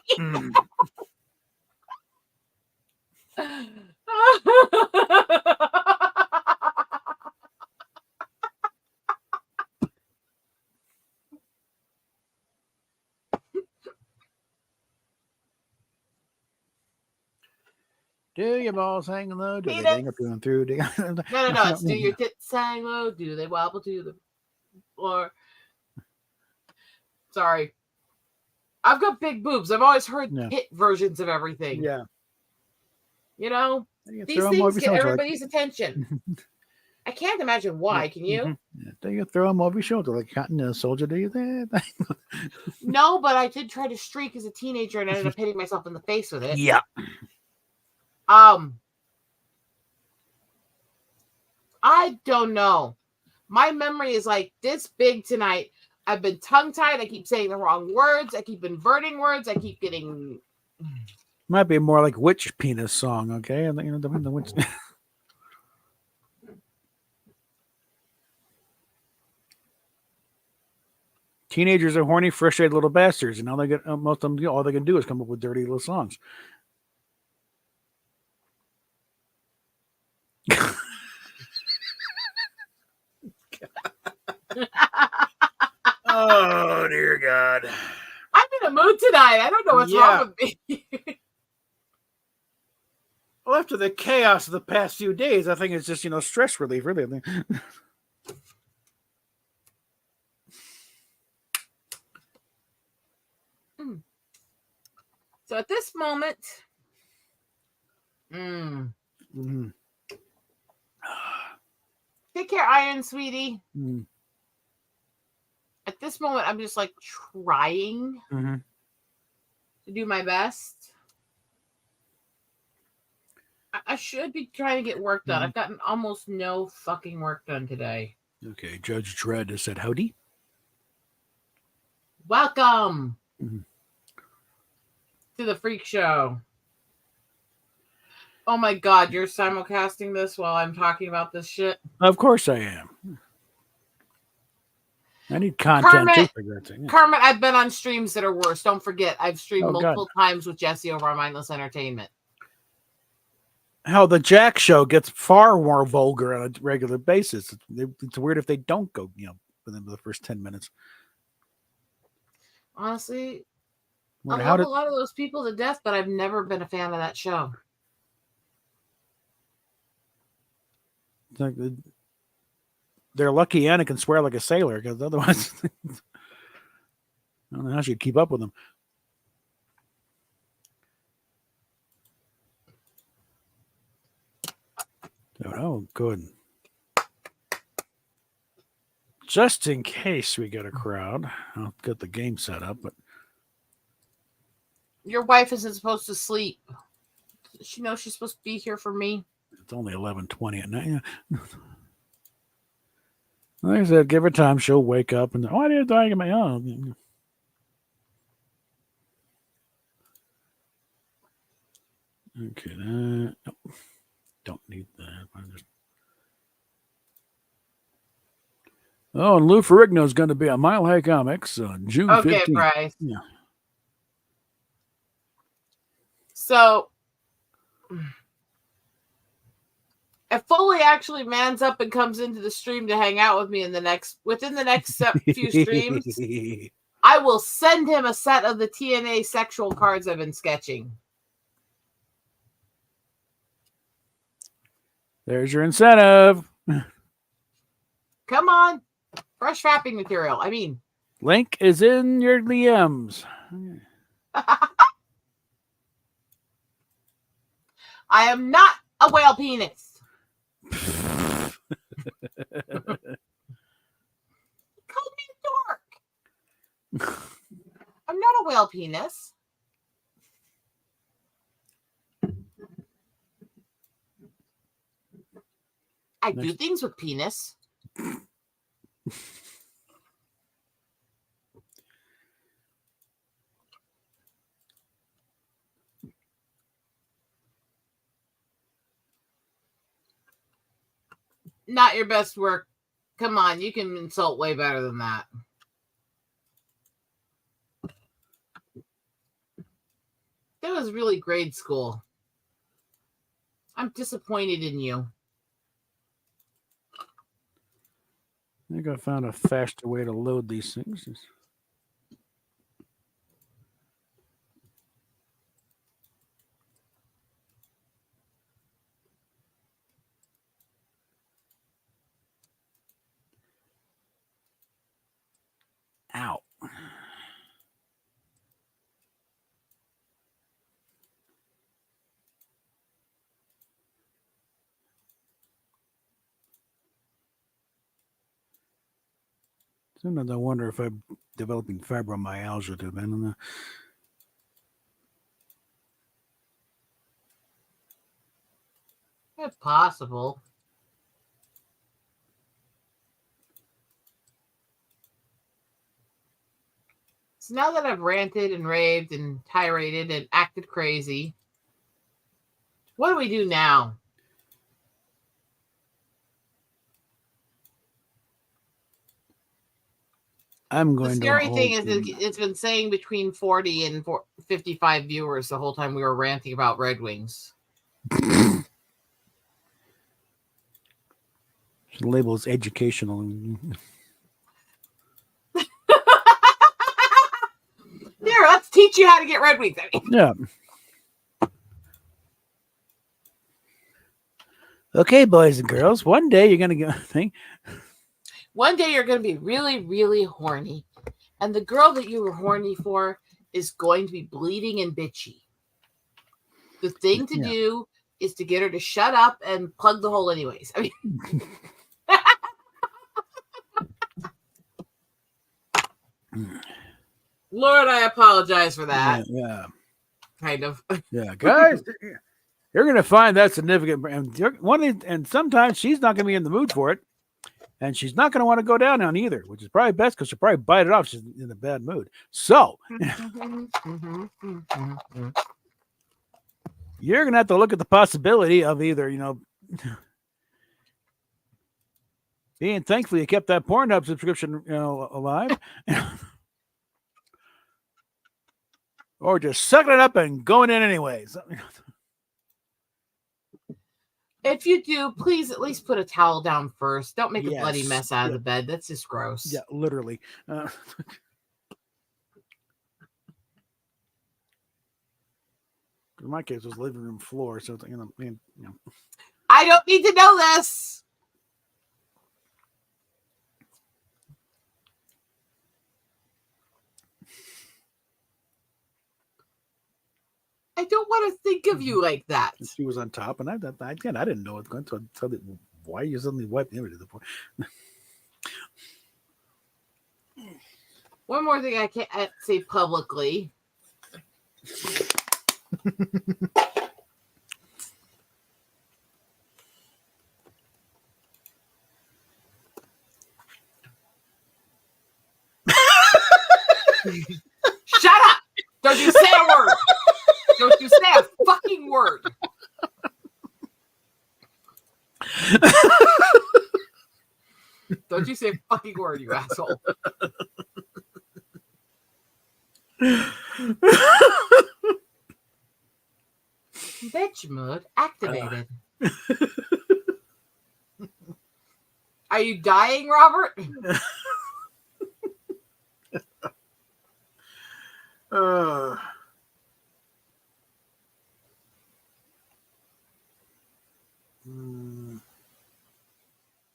Do your balls hang low? Do they hang up and through? No. It's do your tits hang low? Do they wobble to the Or sorry. I've got big boobs. I've always heard hit versions of everything. Yeah. You know, You these things get everybody's attention. I can't imagine why. Can you? Mm-hmm. Yeah. You throw them over your shoulder like Cotton a Soldier. Do you that? No, but I did try to streak as a teenager and ended up hitting myself in the face with it. Yeah. I don't know. My memory is like this big tonight. I've been tongue-tied. I keep saying the wrong words. I keep inverting words. I keep getting... Might be more like Witch Penis song, okay? And the witch... Teenagers are horny, frustrated little bastards, and all they get, most of them, all they can do is come up with dirty little songs. Oh dear God! I'm in a mood tonight. I don't know what's wrong with me. Well, after the chaos of the past few days, I think it's just stress relief, really. So at this moment, take care, Iron Sweetie. At this moment, I'm just like trying to do my best. I should be trying to get work done. I've gotten almost no fucking work done today. Okay, Judge Dredd has said howdy. Welcome to the Freak Show. Oh my God, you're simulcasting this while I'm talking about this shit? Of course I am. I need content too. Kermit, I've been on streams that are worse. Don't forget, I've streamed multiple times with Jesse over on Mindless Entertainment. How the Jack Show gets far more vulgar on a regular basis. It's weird if they don't go, within the first 10 minutes. Honestly, I love a lot of those people to death, but I've never been a fan of that show. Like they're lucky Anna can swear like a sailor, because otherwise, I don't know how she'd keep up with them. Oh, good. Just in case we get a crowd, I'll get the game set up. But your wife isn't supposed to sleep. Does she know she's supposed to be here for me? It's only 11:20 at night. Like I said, give her time. She'll wake up and I didn't think of my own. Okay, nope. Don't need that. Oh, and Lou Ferrigno is going to be on Mile High Comics on June 15th. Okay, Bryce. Yeah. So, if Foley actually mans up and comes into the stream to hang out with me within the next few streams, I will send him a set of the TNA sexual cards I've been sketching. There's your incentive. Come on. Fresh wrapping material. I mean, link is in your DMs. I am not a whale penis. He called me a dork. I'm not a whale penis. I do things with penis. Not your best work. Come on, you can insult way better than that. That was really grade school. I'm disappointed in you. I think I found a faster way to load these things. Sometimes I wonder if I'm developing fibromyalgia too. I don't know. It's possible. So now that I've ranted and raved and tiraded and acted crazy, what do we do now? I'm The going scary to thing is hold. it's been saying between 40 and 55 viewers the whole time we were ranting about Red Wings. The label is educational. Here, let's teach you how to get Red Wings. I mean, Yeah. Okay, boys and girls. One day you're gonna go think. one day you're going to be really, really horny, and the girl that you were horny for is going to be bleeding and bitchy. The thing to do is to get her to shut up and plug the hole anyways. I mean, Lord, I apologize for that. Yeah. Kind of. Yeah, guys, you're gonna find that significant. And sometimes she's not gonna be in the mood for it, and she's not gonna want to go down on either, which is probably best because she'll probably bite it off. She's in a bad mood. So you're gonna have to look at the possibility of either, being thankful you kept that Pornhub subscription, alive, or just sucking it up and going in anyways. If you do, please at least put a towel down first. Don't make a bloody Yes. mess out of the bed. That's just gross. Yeah, literally. In my case, it was living room floor, so I don't need to know this. I don't want to think of you like that. She was on top, and I didn't know it going to tell it why you suddenly wiped everything. One more thing I can't say publicly. Shut up! Don't you say a word! Don't you say a fucking word! Don't you say a fucking word, you asshole. Bitch mode activated. Are you dying, Robert?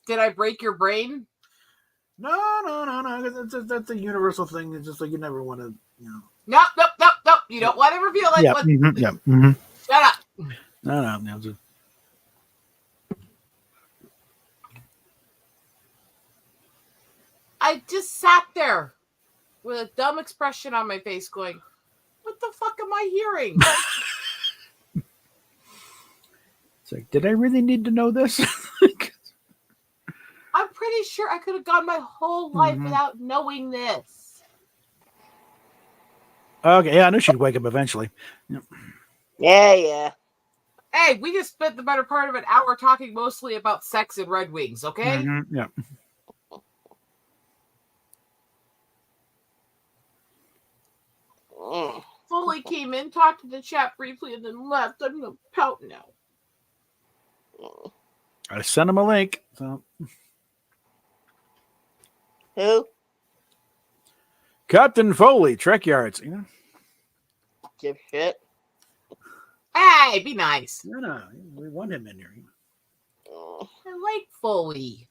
Did I break your brain? No. That's a universal thing. It's just like you never want to, Nope. You don't want to reveal it. Yeah. Shut up. No. Just... I just sat there with a dumb expression on my face going, what the fuck am I hearing? It's like, did I really need to know this? I'm pretty sure I could have gone my whole life without knowing this. Okay, yeah, I knew she'd wake up eventually. Yeah. Hey, we just spent the better part of an hour talking mostly about sex and Red Wings, okay? Yeah. Fully came in, talked to the chat briefly, and then left. I'm gonna pout now. I sent him a link. So. Who? Captain Foley, Trek Yards. Give shit. Hey, be nice. No, we want him in here. I like Foley.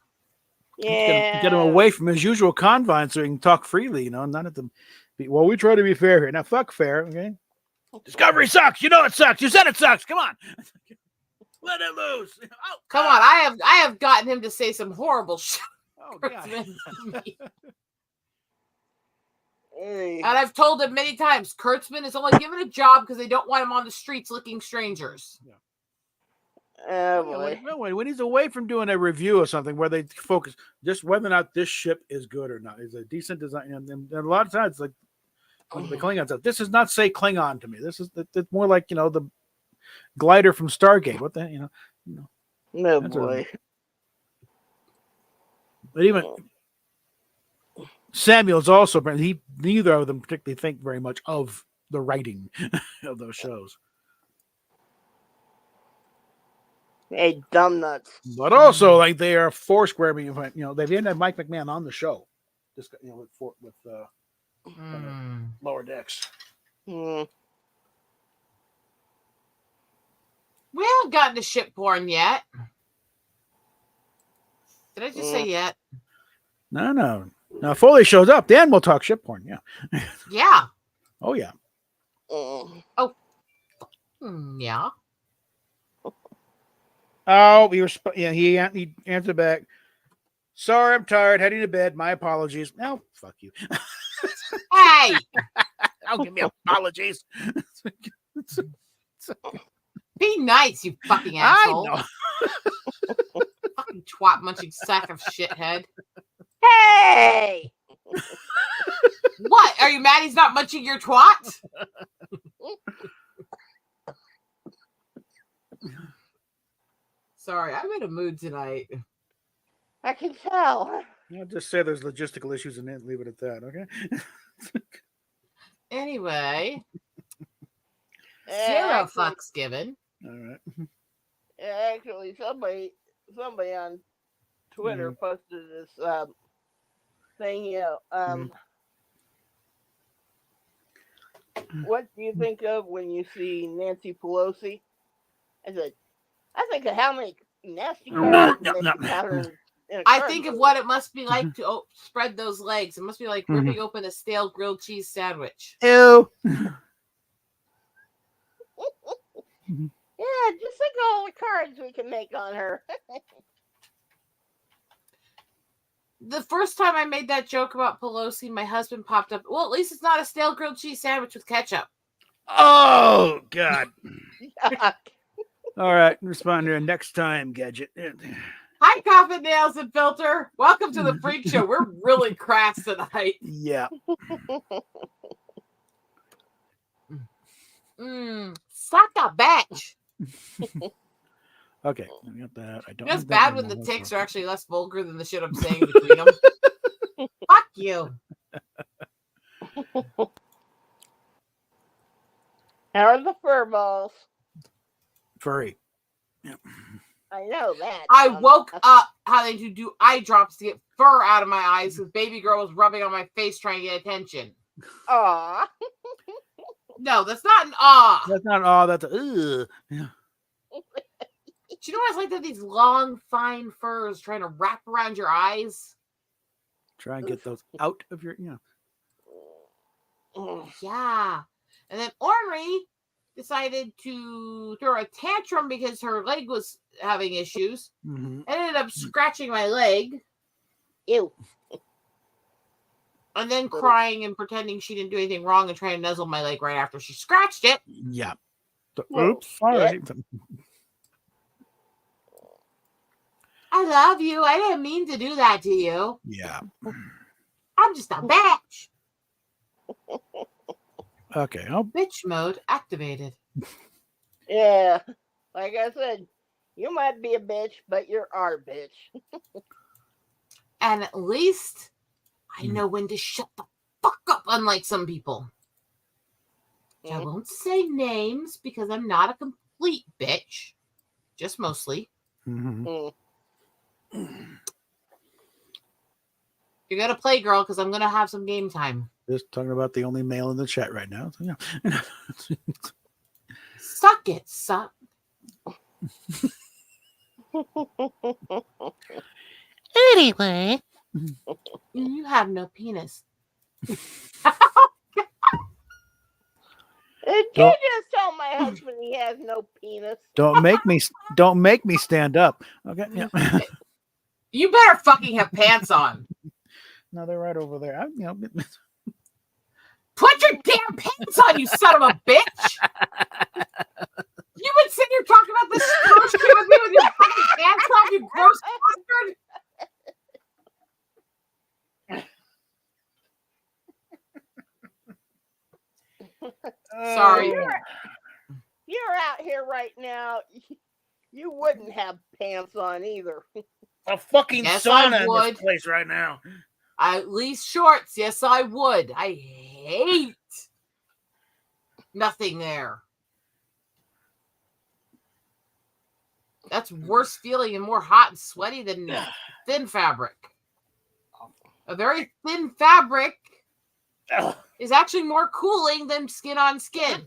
Yeah. Get him away from his usual confines so he can talk freely, not at the. Well, we try to be fair here. Now, fuck fair, okay? Discovery sucks. You know it sucks. You said it sucks. Come on. Let it loose. Oh, Come on, I have gotten him to say some horrible shit. Oh, God. Hey. And I've told him many times, Kurtzman is only given a job because they don't want him on the streets licking strangers. Oh boy. When he's away from doing a review or something where they focus just whether or not this ship is good or not, is a decent design, and a lot of times like with the Klingons, this does not say Klingon to me. This is it's more like the glider from Stargate. What the No That's boy. But even Samuel's also neither of them particularly think very much of the writing of those shows. Hey, dumb nuts. But also, like they are Foursquare being, they've even had Mike McMahon on the show, just with Lower Decks. Hmm. We haven't gotten to ship porn yet. Did I just say yet? No. Now Foley shows up, then we'll talk ship porn. Yeah. Yeah. Oh yeah. Yeah. Oh, he answered back. Sorry, I'm tired. Heading to bed. My apologies. No, fuck you. Hey, I'll give me apologies. be nice, you fucking asshole. I know. Fucking twat munching sack of shithead. Hey! What? Are you mad he's not munching your twat? Sorry, I'm in a mood tonight. I can tell. I'll just say there's logistical issues and then leave it at that, okay? Anyway, Yeah, zero actually- fucks given. All right. Yeah, actually, somebody on Twitter posted this thing. What do you think of when you see Nancy Pelosi? I said, I think of how many nasty characters they encountered in a I current think of movie. what it must be like to spread those legs. It must be like Mhm. ripping open a stale grilled cheese sandwich. Ew. Yeah, just think of all the cards we can make on her. The first time I made that joke about Pelosi, my husband popped up. Well, at least it's not a stale grilled cheese sandwich with ketchup. Oh God. Yuck. All right. Respond to next time, Gadget. Hi, Coffin Nails and Filter. Welcome to the Freak Show. We're really crass tonight. Yeah. Suck a bitch. Okay. I got that. I don't. You know, it's have that bad when anymore. the ticks are actually less vulgar than the shit I'm saying between them. Fuck you. How are the fur balls? Furry. I know that. I woke up having to do eye drops to get fur out of my eyes because baby girl was rubbing on my face trying to get attention. Aw. No, that's not an awe. That's not all. That's ugh. Yeah. Do you know what it's like to have these long, fine furs trying to wrap around your eyes? Try and get those out of your. Yeah. And then Ornery decided to throw a tantrum because her leg was having issues. Mm-hmm. Ended up scratching my leg Ew. and then crying and pretending she didn't do anything wrong and trying to nuzzle my leg right after she scratched it. Yeah. So, Well, oops. All right. I love you. I didn't mean to do that to you. Yeah. I'm just a bitch. Okay. I'll Bitch mode activated. Yeah. Like I said, you might be a bitch, but you're our bitch. And at least I know when to shut the fuck up, unlike some people. I won't say names because I'm not a complete bitch. Just mostly. Mm-hmm. You're going to play, girl, because I'm going to have some game time. Just talking about the only male in the chat right now. So, yeah. Suck it, suck. Anyway, You have no penis. Did you Don't- just tell my husband he has no penis? Don't make me stand up. Okay. Yeah. You better fucking have pants on. No, they're right over there. Put your damn pants on, you son of a bitch! You've been sitting here talking about this gross shit with me with your fucking pants off, you gross bastard! Sorry. You're out here right now. You wouldn't have pants on either. A fucking Yes, I sauna in would. this place right now. At least shorts. Yes, I would. I hate nothing there. That's worse feeling and more hot and sweaty than thin fabric. A very thin fabric is actually more cooling than skin on skin.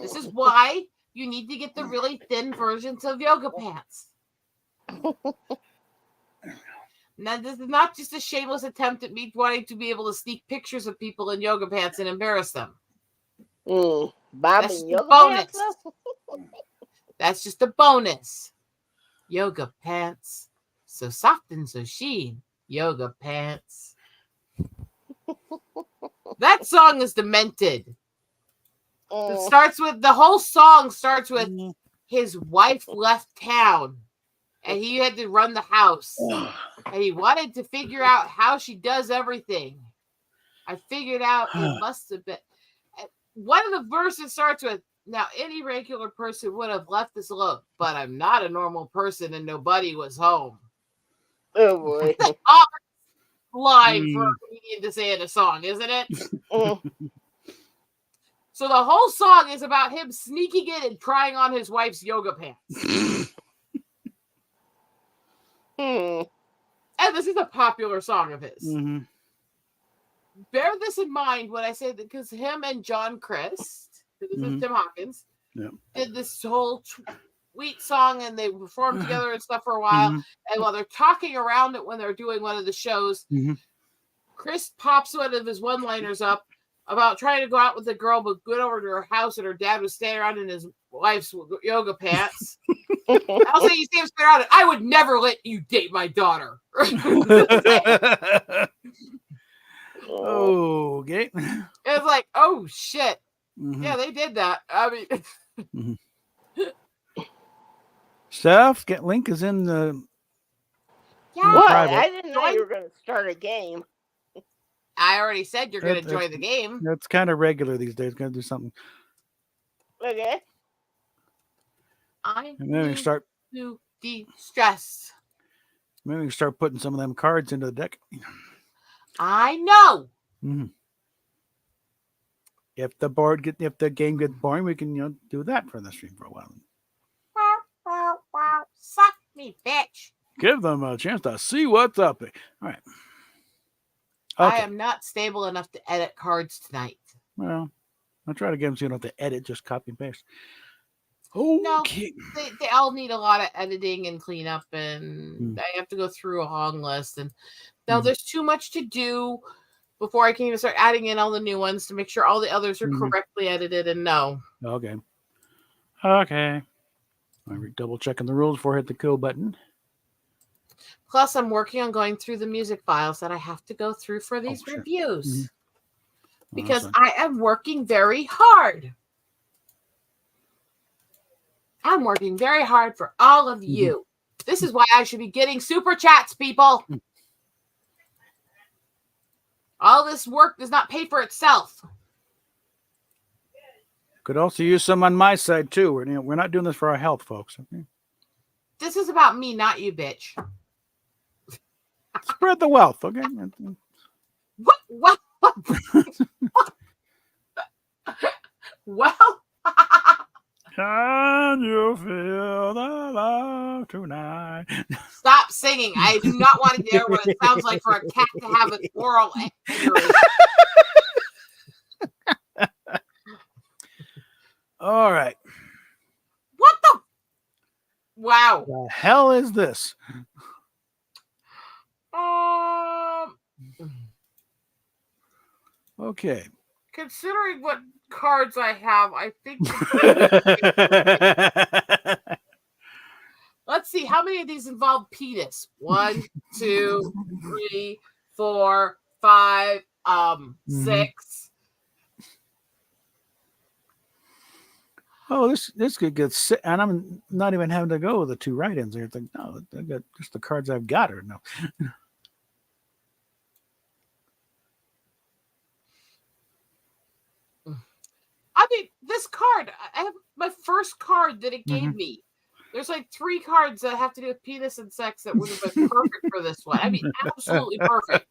This is why you need to get the really thin versions of yoga pants. Now, this is not just a shameless attempt at me wanting to be able to sneak pictures of people in yoga pants and embarrass them. Bobby, That's the yoga bonus. pants, though? That's just a bonus. Yoga pants. So soft and so sheen. Yoga pants. That song is demented. It starts with, the whole song starts with his wife left town and he had to run the house. And he wanted to figure out how she does everything. I figured out it must have been. One of the verses starts with, now any regular person would have left this alone, but I'm not a normal person and nobody was home. Oh boy. Line for a comedian to say in a song, isn't it? So the whole song is about him sneaking in and trying on his wife's yoga pants. And this is a popular song of his. Mm-hmm. Bear this in mind when I say that, because him and John Christ, this is Tim Hawkins, did this whole tweet song and they performed together and stuff for a while. And while they're talking around it when they're doing one of the shows, Chris pops one of his one-liners up about trying to go out with a girl, but went over to her house and her dad was standing around in his wife's yoga pants. I'll say you see him standing around it. I would never let you date my daughter. Okay. It's like, oh shit. Yeah, they did that. I mean, Steph, get link is in the. yeah. What? private. I didn't know you were going to start a game. I already said you're going to join the game. That's kind of regular these days. Got to do something. Okay. I And then we need start. to de-stress. Maybe we can start putting some of them cards into the deck. I know. If the game gets boring, we can do that for the stream for a while. Suck me, bitch. Give them a chance to see what's up there. All right. Okay. I am not stable enough to edit cards tonight. Well, I'll try to get them so you don't have to edit, just copy and paste. No, Okay. they all need a lot of editing and cleanup, and I have to go through a long list. And now there's too much to do before I can even start adding in all the new ones to make sure all the others are correctly edited. And no. Okay. Okay. I'm double checking the rules before I hit the kill button. Plus, I'm working on going through the music files that I have to go through for these sure. reviews Oh, because that's I am working very hard. I'm working very hard for all of you. This is why I should be getting super chats, people. All this work does not pay for itself. Could also use some on my side too. We're not doing this for our health, folks. Okay? This is about me, not you, bitch. Spread the wealth, okay? What? Well, Can you feel the love tonight? stop singing. I do not want to hear what it sounds like for a cat to have an oral aneurysm. All right. What the? Wow. The hell is this? Okay. Considering what cards I have, I think. Let's see. How many of these involve penis? 1, 2, 3, 4, 5, 6. Oh, this could get sick, and I'm not even having to go with the 2 write-ins. I think no, I got just the cards I've got or no. I mean, this card, I have my first card that it gave me. There's like 3 cards that have to do with penis and sex that would have been perfect for this one. I mean, absolutely perfect.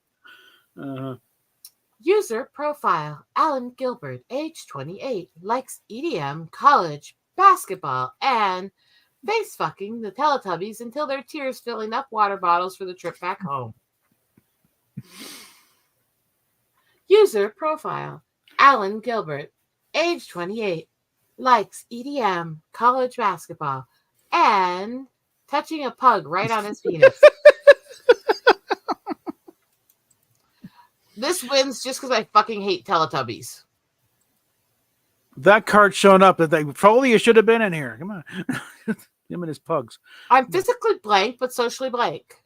User profile: Alan Gilbert, age 28, likes EDM, college, basketball, and face fucking the Teletubbies until their tears filling up water bottles for the trip back home. User profile: Alan Gilbert, age 28, likes EDM, college basketball, and touching a pug right on his penis. This wins just because I fucking hate Teletubbies. That card showing up that they probably should have been in here. Come on. Him and his pugs. I'm physically blank, but socially blank.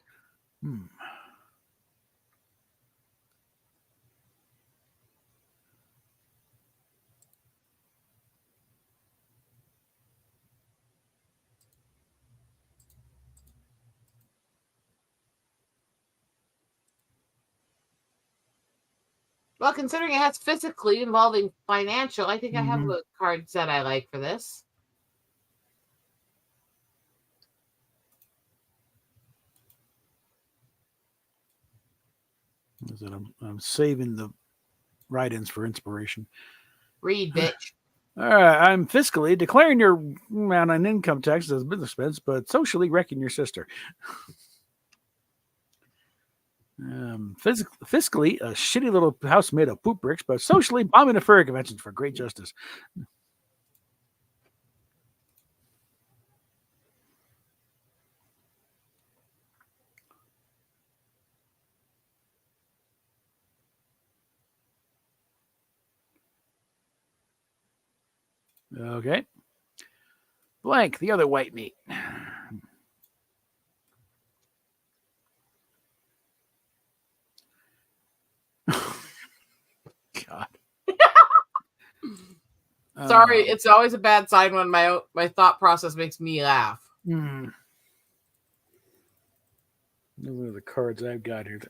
Well, considering it has physically involving financial, I think I have the cards that I like for this. I'm saving the write-ins for inspiration. Read, bitch. All right, I'm fiscally declaring your amount on income taxes as a business expense, but socially wrecking your sister. Fiscally, a shitty little house made of poop bricks, but socially bombing a furry convention for great justice. Okay. Blank, the other white meat. God. Sorry, it's always a bad sign when my thought process makes me laugh. Those are the cards I've got here.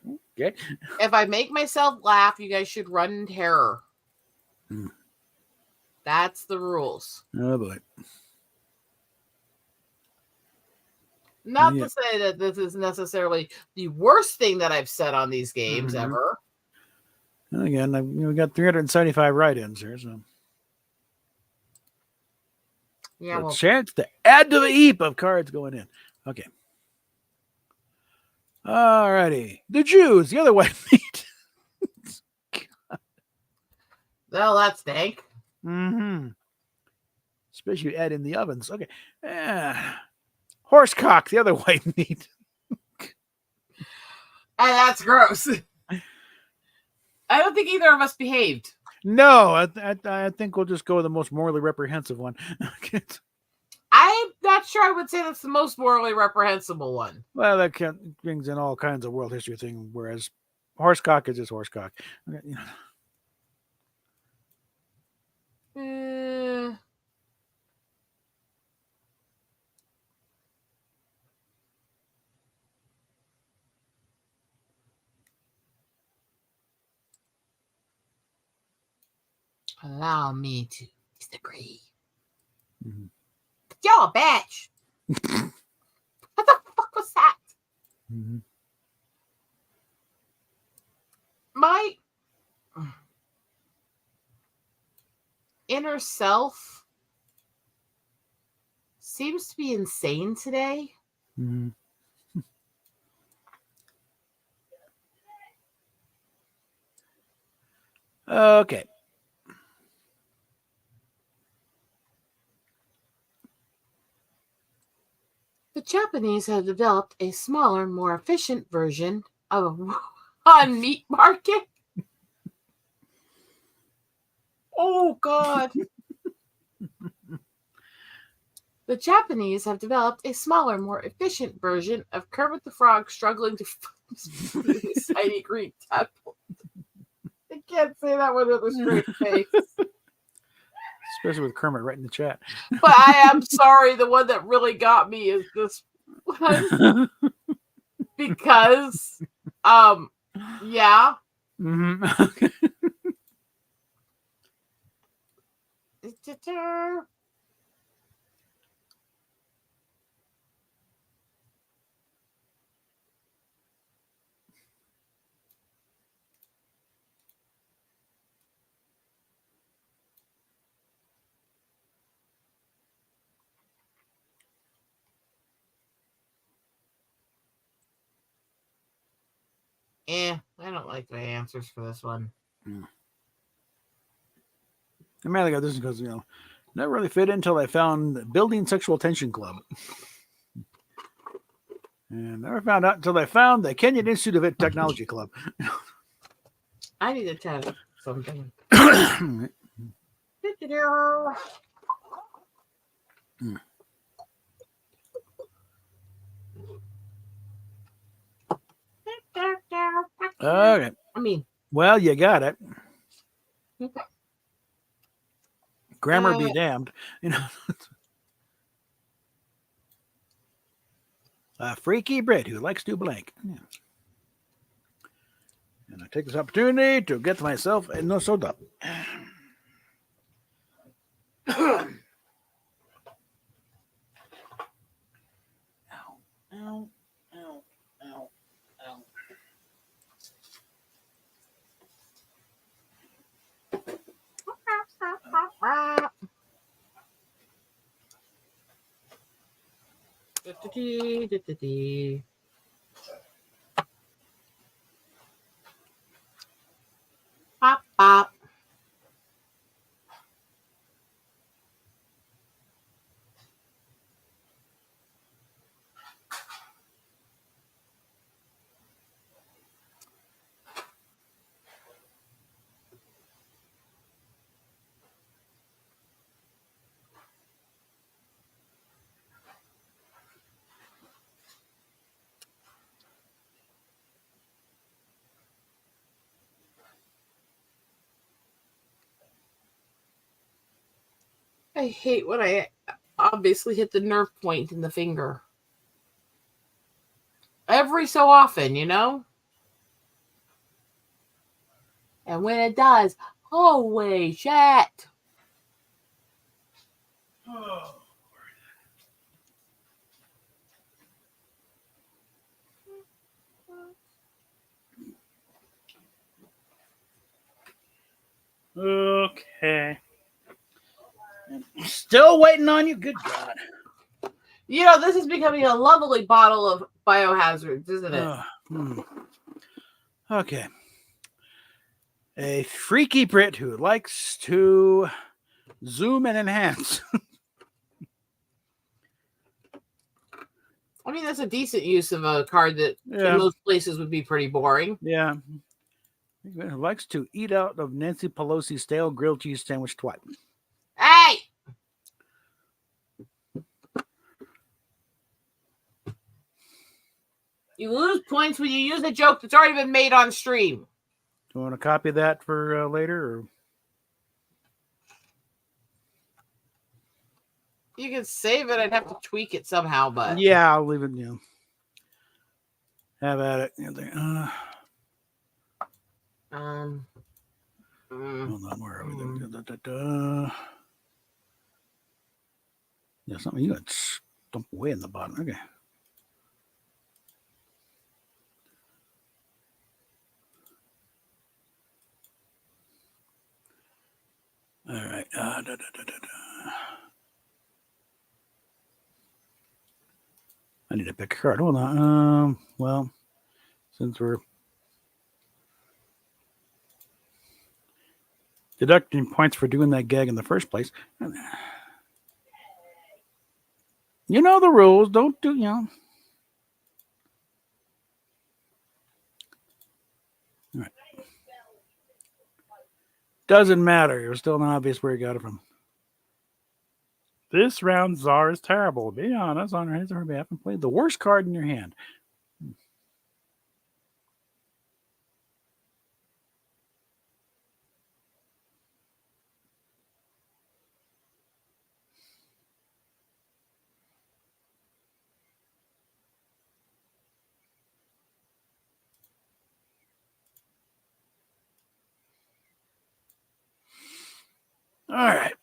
Okay. If I make myself laugh, you guys should run in terror. That's the rules. Oh boy. Not to say that this is necessarily the worst thing that I've said on these games ever. And again, we got 375 write-ins here, so Yeah, well, chance to add to the heap of cards going in. Okay. All righty. The Jews, the other white meat. well, that's dank. Especially you add in the ovens. Okay. Horsecock, the other white meat. And that's gross. I don't think either of us behaved. No, I think we'll just go with the most morally reprehensible one. I'm not sure I would say that's the most morally reprehensible one. Well, that brings in all kinds of world history thing, whereas horsecock is just horsecock. Okay, Allow me to disagree. You're a bitch. What the fuck was that? My inner self seems to be insane today. Okay. The Japanese have developed a smaller, more efficient version of a meat market. Oh, God. The Japanese have developed a smaller, more efficient version of Kermit the Frog struggling to find his tiny green tadpole. can't say that one with a straight face. Especially with Kermit right in the chat. But I am sorry. The one that really got me is this one because, yeah. Mm-hmm. I don't like my answers for this one. I mainly got this because, never really fit until I found the Building Sexual Tension Club. And never found out until I found the Kenyan Institute of Technology Club. I need to tell you something. Okay. I mean, well, you got it. Grammar be damned. A freaky Brit who likes to blank. Yeah. And I take this opportunity to get myself a no soda. Ow. Ow. Ow. Ow. Ow. Pop, pop. I hate when I obviously hit the nerve point in the finger. Every so often, And when it does, holy shit. Oh. Okay. Still waiting on you. Good God. This is becoming a lovely bottle of biohazards, isn't it? Okay. A freaky Brit who likes to zoom and enhance. I mean, that's a decent use of a card that in most places would be pretty boring. Yeah. Who likes to eat out of Nancy Pelosi's stale grilled cheese sandwich twice. Hey! You lose points when you use a joke that's already been made on stream. Do you want to copy that for later? Or? You can save it. I'd have to tweak it somehow, but... Yeah, I'll leave it, Have at it. Hold on, where are we? Yeah, something you got stumped way in the bottom. Okay. All right. I need to pick a card. Hold on. Well, since we're deducting points for doing that gag in the first place, you know the rules. Don't do, All right. Doesn't matter. It was still not obvious where he got it from. This round, Czar is terrible. Be honest, on his or her behalf, and play the worst card in your hand. right.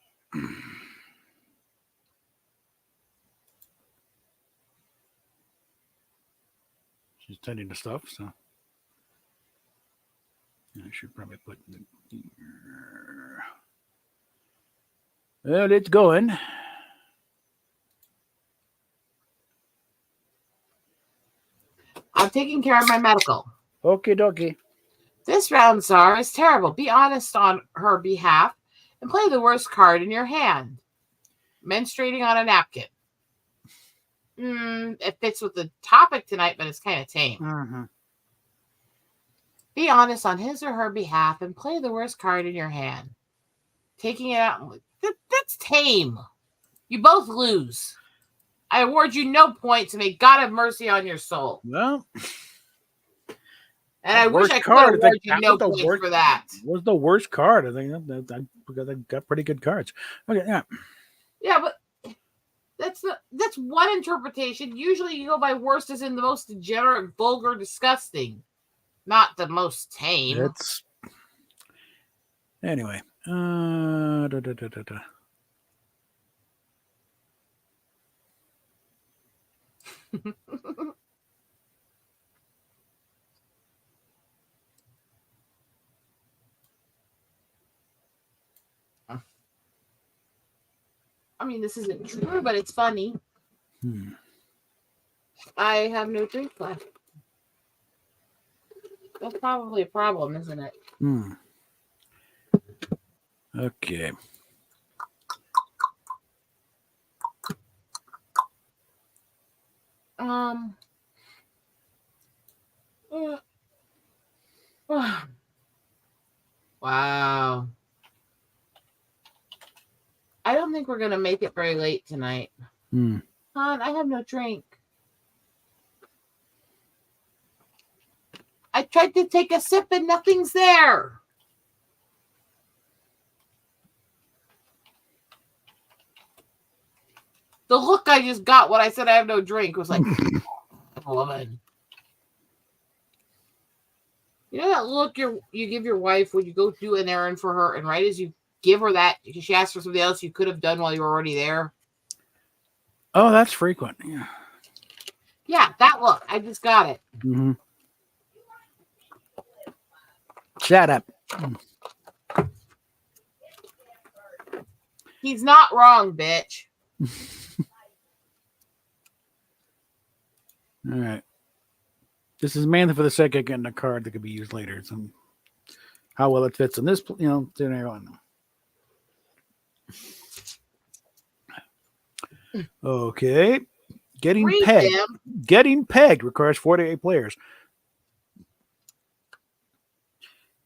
She's tending to stuff, so I should probably put the. Well, it's going. I'm taking care of my medical. Okie dokie. This round, Czar, is terrible. Be honest on her behalf and play the worst card in your hand. Menstruating on a napkin. It fits with the topic tonight, but it's kind of tame. Mm-hmm. Be honest on his or her behalf and play the worst card in your hand. Taking it out, that's tame. You both lose. I award you no points, and may God have mercy on your soul. Well, and I wish I could award you no points for that. Was the worst card? I think I got pretty good cards. Okay, yeah. Yeah, but that's one interpretation. Usually, you go by worst as in the most degenerate, vulgar, disgusting, not the most tame. It's anyway. I mean, this isn't true, but it's funny. I have no drink left. That's probably a problem, isn't it? Okay. Wow. I don't think we're going to make it very late tonight. Hon, I have no drink. I tried to take a sip and nothing's there. The look I just got when I said I have no drink was like, woman. You know that look you give your wife when you go do an errand for her, and right as you give her that, she asks for something else you could have done while you were already there? Oh, that's frequent. Yeah. Yeah, that look. I just got it. Mm-hmm. Shut up. He's not wrong, bitch. All right. This is mainly for the sake of getting a card that could be used later. It's how well it fits in this, scenario. Okay. Getting pegged requires 48 players.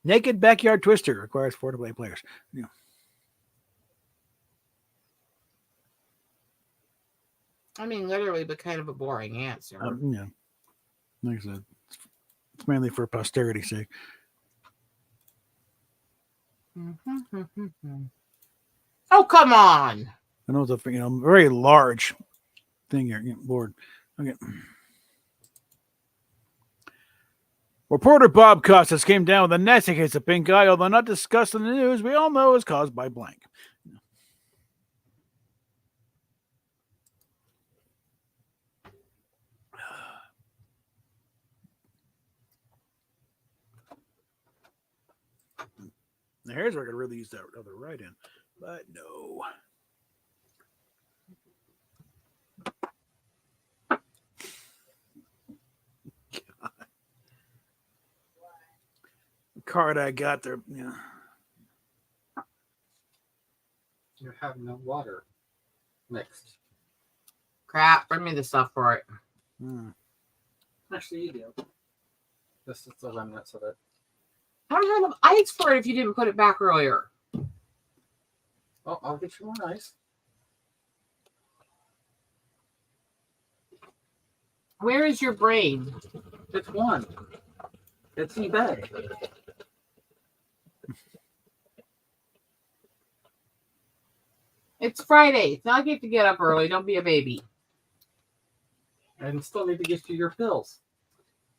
Naked backyard twister requires 48 players. Yeah. I mean, literally, but kind of a boring answer. Yeah. Like I said, it's mainly for posterity's sake. Oh, come on. I know it's a very large thing here. Board. Okay. Reporter Bob Costas came down with a nasty case of pink eye, although not discussed in the news. We all know it was caused by blank. Now here's where I could really use that other right in, but no. God. The card I got there, yeah. You have no water mixed. Crap, bring me the stuff for it. Actually, you do. This is the remnants of it. I don't have enough ice for it if you didn't put it back earlier. Oh, I'll get you more ice. Where is your brain? It's one. It's in bed. It's Friday. It's not like you have to get up early. Don't be a baby. And still need to get you your pills.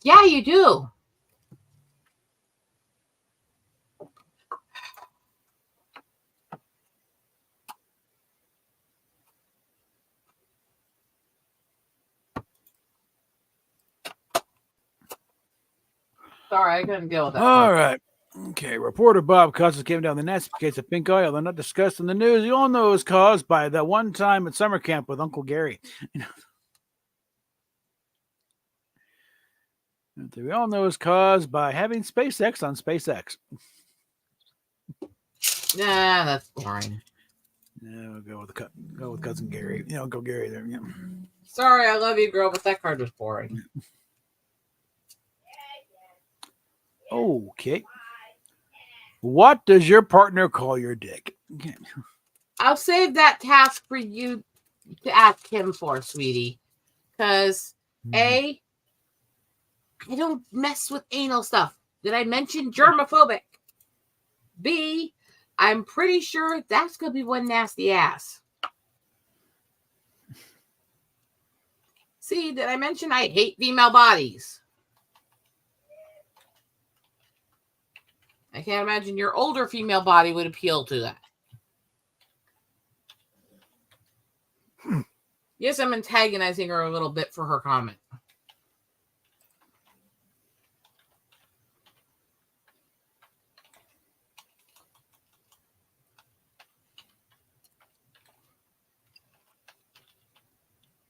Yeah, you do. Sorry, I couldn't deal with that. All right. Okay. Reporter Bob Costas came down the nasty case of pink eye, although not discussed in the news. You all know it was caused by that one time at summer camp with Uncle Gary. We all know it was caused by having SpaceX on SpaceX. Nah, that's boring. Yeah, we'll go with cousin Gary. Uncle Gary there. Yeah. Sorry, I love you, girl, but that card was boring. Okay. What does your partner call your dick? Okay. I'll save that task for you to ask him for, sweetie. Because, A, I don't mess with anal stuff. Did I mention germophobic? B, I'm pretty sure that's going to be one nasty ass. C, did I mention I hate female bodies? I can't imagine your older female body would appeal to that. Yes, I'm antagonizing her a little bit for her comment.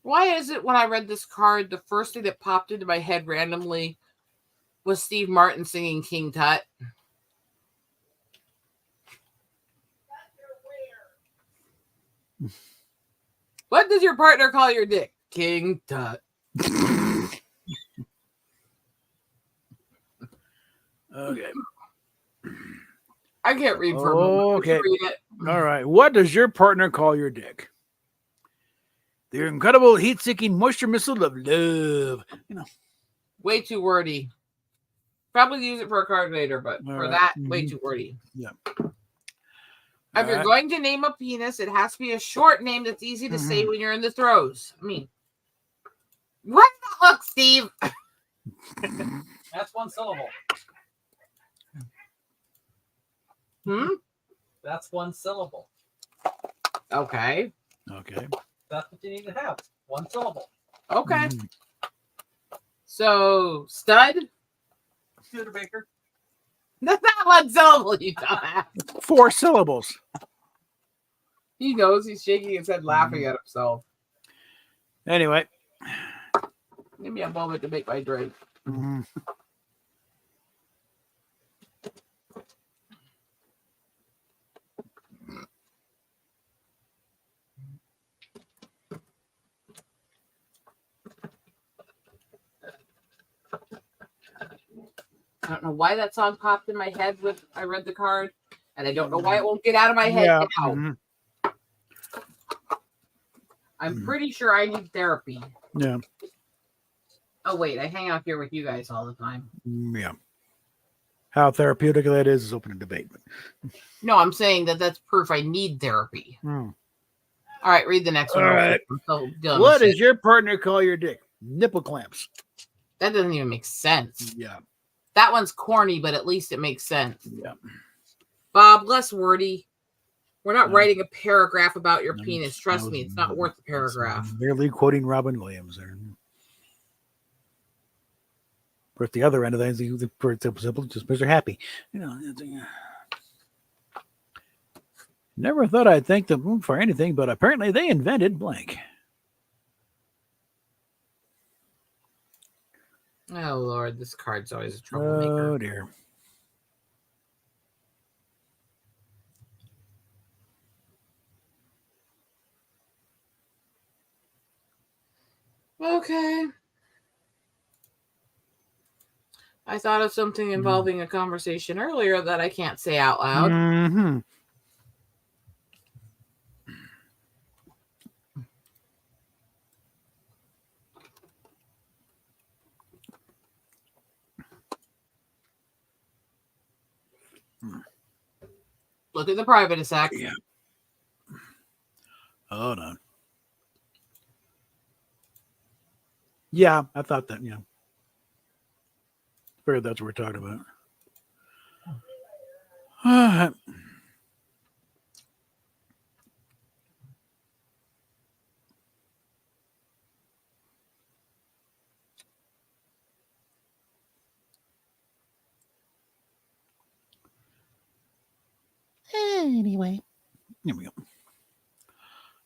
Why is it when I read this card, the first thing that popped into my head randomly was Steve Martin singing King Tut? What does your partner call your dick? King Tut. Okay. I can't read for a moment. Okay. Read it. All right. What does your partner call your dick? The incredible heat-seeking moisture missile of love. Way too wordy. Probably use it for a card later, but All for right. that, way too wordy. Yeah. If you're going to name a penis, it has to be a short name that's easy to say when you're in the throes. I mean, what the fuck, Steve? That's one syllable. That's one syllable. Okay. Okay. That's what you need to have. One syllable. Okay. So, stud? Studebaker. That's not one syllable, you dumbass. 4 syllables. He knows he's shaking his head, laughing at himself. Anyway. Give me a moment to make my drink. I don't know why that song popped in my head when I read the card, and I don't know why it won't get out of my head now. I'm pretty sure I need therapy. Yeah. Oh, wait, I hang out here with you guys all the time. Yeah. How therapeutic that is open to debate. No, I'm saying that's proof I need therapy. All right, read the next one. All right. What does your partner call your dick? Nipple clamps. That doesn't even make sense. Yeah. That one's corny, but at least it makes sense. Yeah. Bob, less wordy. We're not writing a paragraph about your penis. Trust me, it's not worth a paragraph. Merely quoting Robin Williams there. But at the other end of things, for example, just Mr. Happy. Never thought I'd thank them for anything, but apparently they invented blank. Oh, Lord, this card's always a troublemaker. Oh, dear. Okay. I thought of something involving a conversation earlier that I can't say out loud. Mm-hmm. Look at the private a sec. Yeah. Hold on. Yeah, I thought that, yeah. Figured that's what we're talking about. Anyway. Here we go.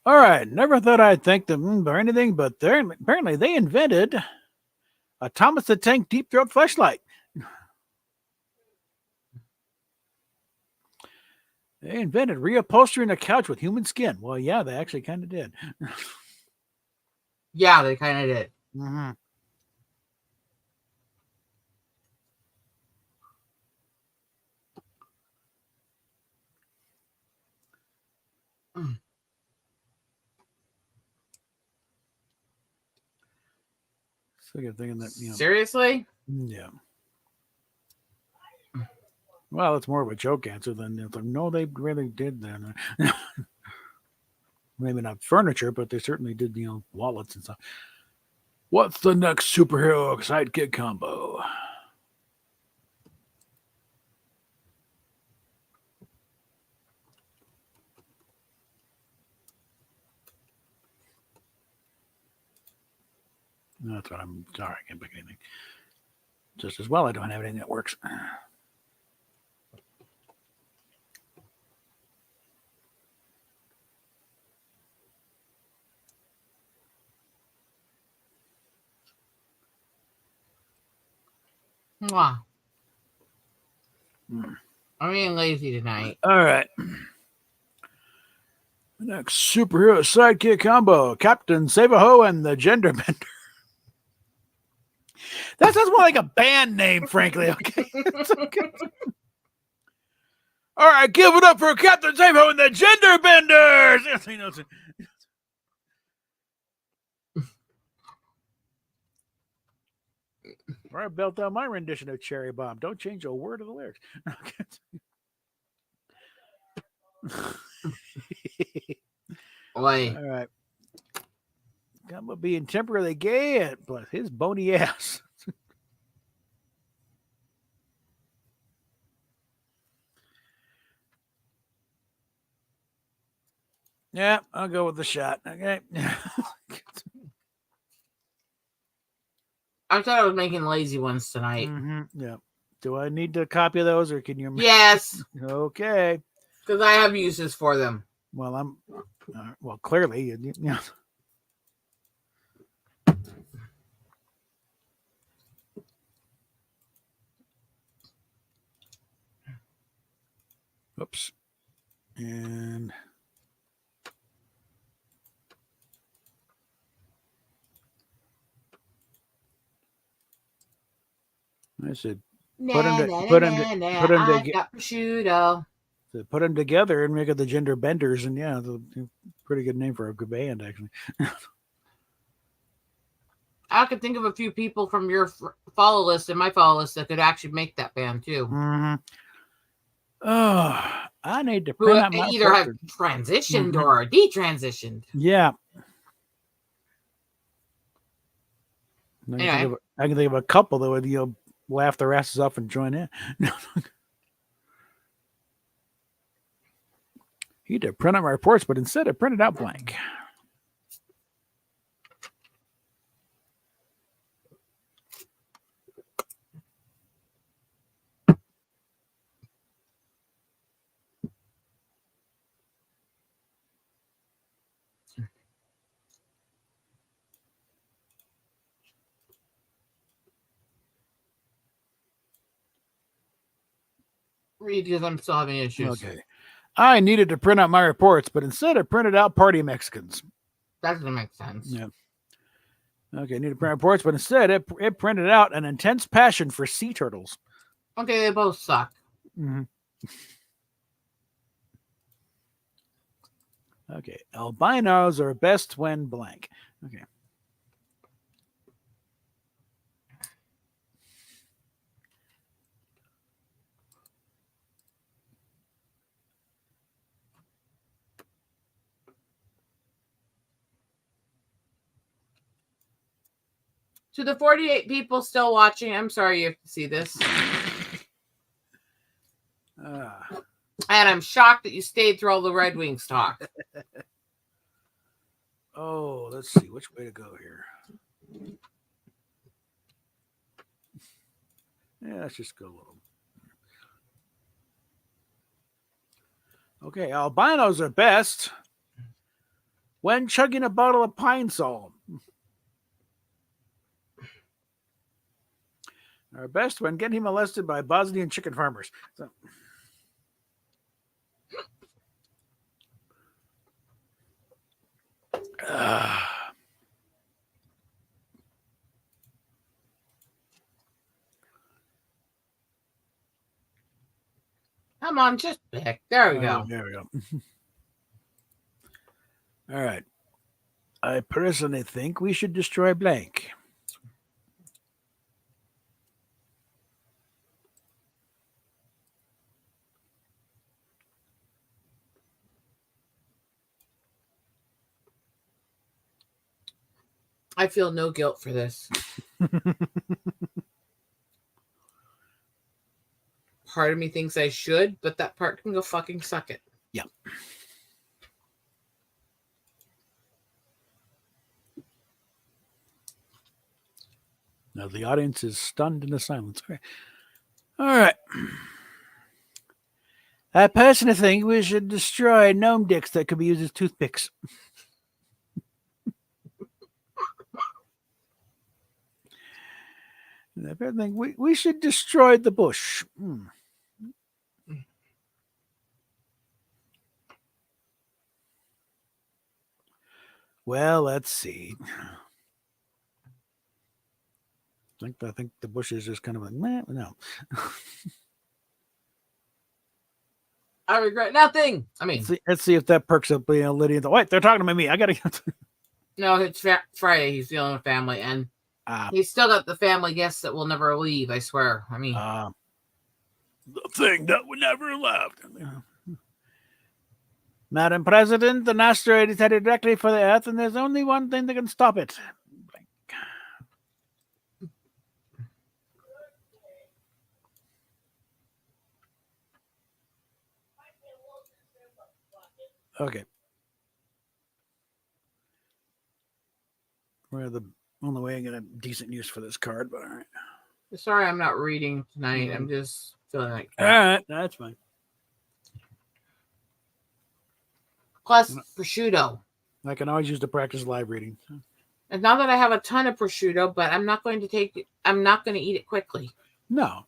All right. Never thought I'd thank them for anything, but apparently they invented a Thomas the Tank Deep Throat fleshlight. They invented reupholstering a couch with human skin. Well, yeah, they actually kind of did. Yeah, they kind of did. Mm-hmm. So you're thinking that, Seriously? yeah. Well, it's more of a joke answer than it's like, no, they really did that. Maybe not furniture, but they certainly did, wallets and stuff. What's the next superhero sidekick combo? That's what I'm sorry. I can't pick anything. Just as well, I don't have anything that works. Mwah. I'm being lazy tonight. All right. Next superhero sidekick combo: Captain Save-A-Ho and the Gender Bender. That sounds more like a band name, frankly. Okay. All right, give it up for Captain Save-A-Ho and the Gender Benders. Yes, he knows it. I built out my rendition of Cherry Bomb. Don't change a word of the lyrics. Boy. All right. Gumbo being temporarily gay and plus his bony ass. Yeah, I'll go with the shot. Okay. I thought I was making lazy ones tonight. Yeah. Do I need to copy those or can you? Yes. Okay. Because I have uses for them. Well, well, clearly. Oops. And I said, put them together and make it the Gender Benders, and yeah, the pretty good name for a good band, actually. I could think of a few people from your follow list and my follow list that could actually make that band too. Mm-hmm. Oh, I need to print out my either have transitioned or detransitioned. Yeah. Anyway. I can think of a couple that would laugh their asses off and join in. He did print out my reports, but instead I printed out blank. Read because I'm still having issues. Okay. I needed to print out my reports, but instead I printed out Party Mexicans. That doesn't make sense. Yeah. Okay, I need to print reports, but instead it printed out an intense passion for sea turtles. Okay, they both suck. Mm-hmm. Okay, albinos are best when blank. Okay. To the 48 people still watching, I'm sorry you have to see this. And I'm shocked that you stayed through all the Red Wings talk. Oh, let's see. Which way to go here? Yeah, let's just go a little. Okay, albinos are best when chugging a bottle of Pine Sol. Are best when getting molested by Bosnian chicken farmers. So, Come on, just pick. There we go. There we go. All right. I personally think we should destroy blank. I feel no guilt for this. Part of me thinks I should, but that part can go fucking suck it. Yeah. Now the audience is stunned into silence. Okay. All right. I personally think we should destroy gnome dicks that could be used as toothpicks. I think we should destroy the bush. Well, let's see. I think the bush is just kind of like, meh, no. I regret nothing. I mean, let's see if that perks up Lydia. Wait, they're talking about me. I gotta get. No, it's Friday. He's dealing with family, and he's still got the family guests that will never leave. I swear. I mean, the thing that would never left. Madam President, an asteroid is headed directly for the Earth, and there's only one thing that can stop it. Okay. We're the only way I get a decent use for this card, but all right. Sorry, I'm not reading tonight. I'm just feeling like crap. All right, that's fine. Plus prosciutto. I can always use to practice live reading. And now that I have a ton of prosciutto, but I'm not going to eat it quickly. No.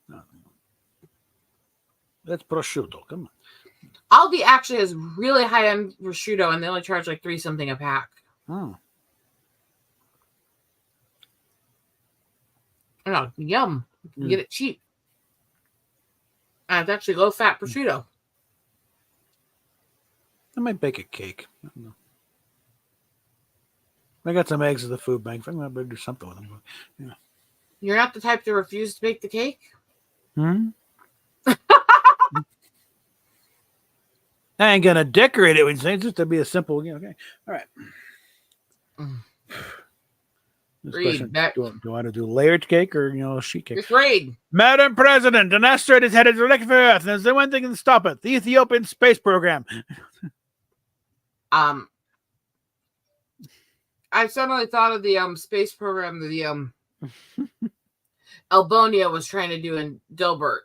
That's prosciutto. Come on. Aldi actually has really high end prosciutto, and they only charge like $3 something a pack. Oh. Oh, yum. You can get it cheap. And it's actually low fat prosciutto. I might bake a cake. I don't know. I got some eggs at the food bank. I'm going to do something with them. Yeah. You're not the type to refuse to bake the cake? I ain't going to decorate it with things, just to be a simple, okay. All right. Read that. Do I want to do layered cake or sheet cake? Just read. Madam President, an asteroid is headed directly for Earth, and there's the one thing that can stop it: the Ethiopian space program. I suddenly thought of the space program that the Albonia was trying to do in Dilbert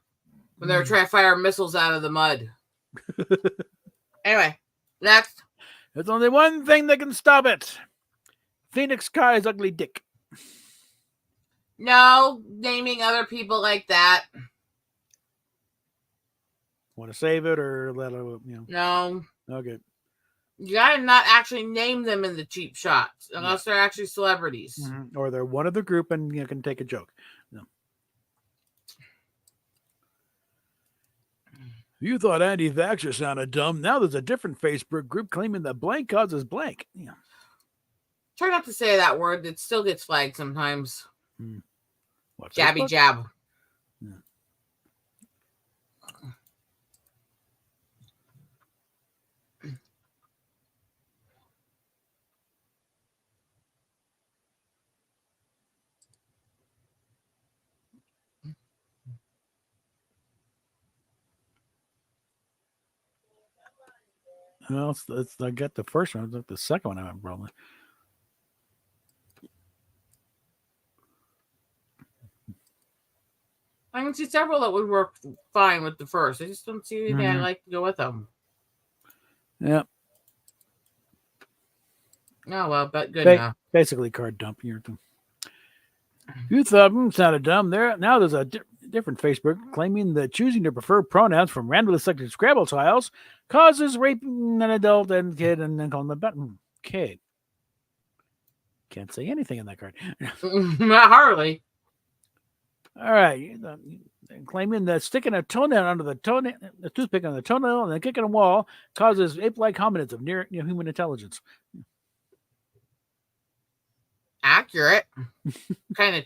when they were trying to fire missiles out of the mud. Anyway, next. There's only one thing that can stop it: Phoenix Sky's ugly dick. No, naming other people like that. Want to save it or let it? No. Okay. You gotta not actually name them in the cheap shots unless they're actually celebrities. Mm-hmm. Or they're one of the group and you can take a joke. No. You thought anti-vaxxer sounded dumb. Now there's a different Facebook group claiming that blank causes blank. Yeah. Try not to say that word. It still gets flagged sometimes. What, Jabby Facebook? jab. Yeah. Well, I got the first one. The second one I have probably. I can see several that would work fine with the first. I just don't see anything I'd like to go with them. Yeah, Oh well, but good Ba- enough. basically card dump. You thought sounded dumb there. Now there's a different Facebook claiming that choosing to prefer pronouns from randomly selected Scrabble tiles causes raping an adult and kid, and then calling them button kid. Can't say anything in that card. Not hardly. All right, claiming that sticking a toenail under the toothpick on the toenail, and then kicking a wall causes ape-like hominids of near human intelligence. Accurate. Kind of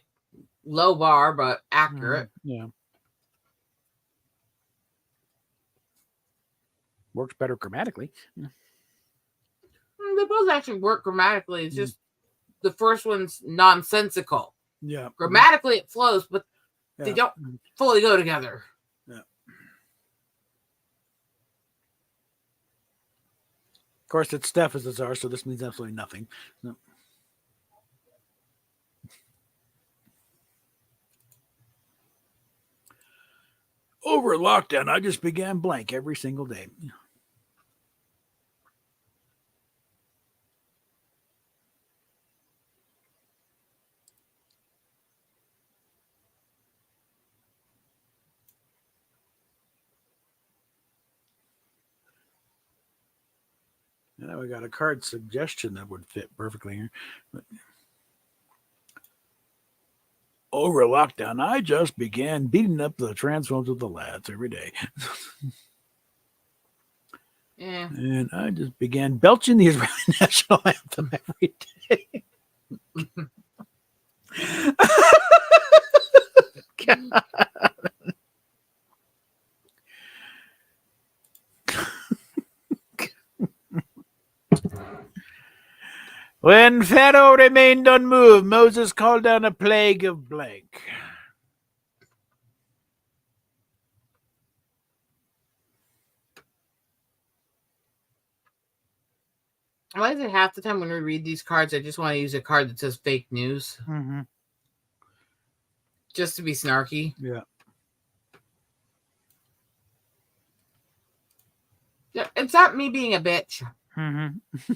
low bar, but accurate. Yeah. Works better grammatically. They both actually work grammatically. It's just the first one's nonsensical. Yeah. Grammatically, it flows, but Yeah. they don't fully go together. Yeah. Of course, it's Steph as the czar, so this means absolutely nothing. No. Over lockdown, I just began blank every single day. Now we got a card suggestion that would fit perfectly here. But over lockdown, I just began beating up the transphobes with the lads every day. Yeah. And I just began belching the Israeli national anthem every day. God. When Pharaoh remained unmoved, Moses called down a plague of blank. Why is it half the time when we read these cards, I just want to use a card that says fake news Mm-hmm. just to be snarky? Yeah. Yeah, it's not me being a bitch. Mm-hmm.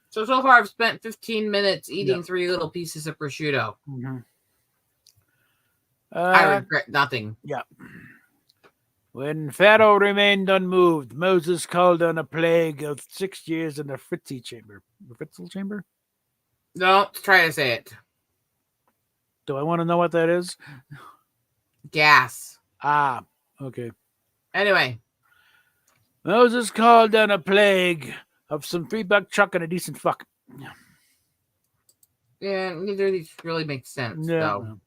So far, I've spent 15 minutes eating Yeah. 3 little pieces of prosciutto. Mm-hmm. I regret nothing. Yeah. When Pharaoh remained unmoved, Moses called down a plague of 6 years in the Fritzy chamber. The Fritzel chamber? Don't try to say it. Do I want to know what that is? Gas. Ah, okay. Anyway. Moses called down a plague of some $3 chuck and a decent fuck. Yeah, neither of these really make sense, though.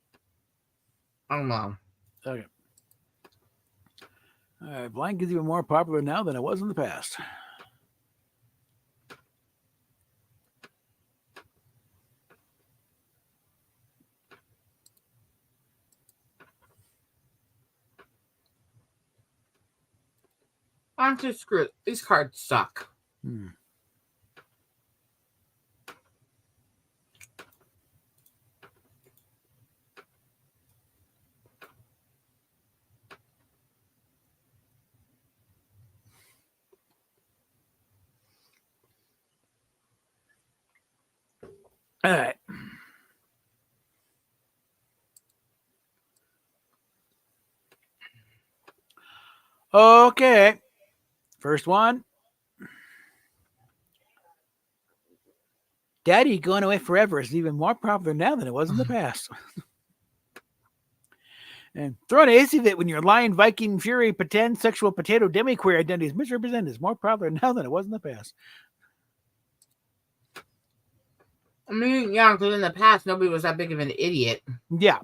I don't know. Okay. All right, blank is even more popular now than it was in the past. I'm just screwed. These cards suck. All right. Okay. First one. Daddy going away forever is even more popular now than it was in the past. And throwing an ACVIT when your lion, Viking, fury, pretend, sexual, potato, demi-queer identity is misrepresented is more popular now than it was in the past. I mean, yeah, because in the past, nobody was that big of an idiot. Yeah.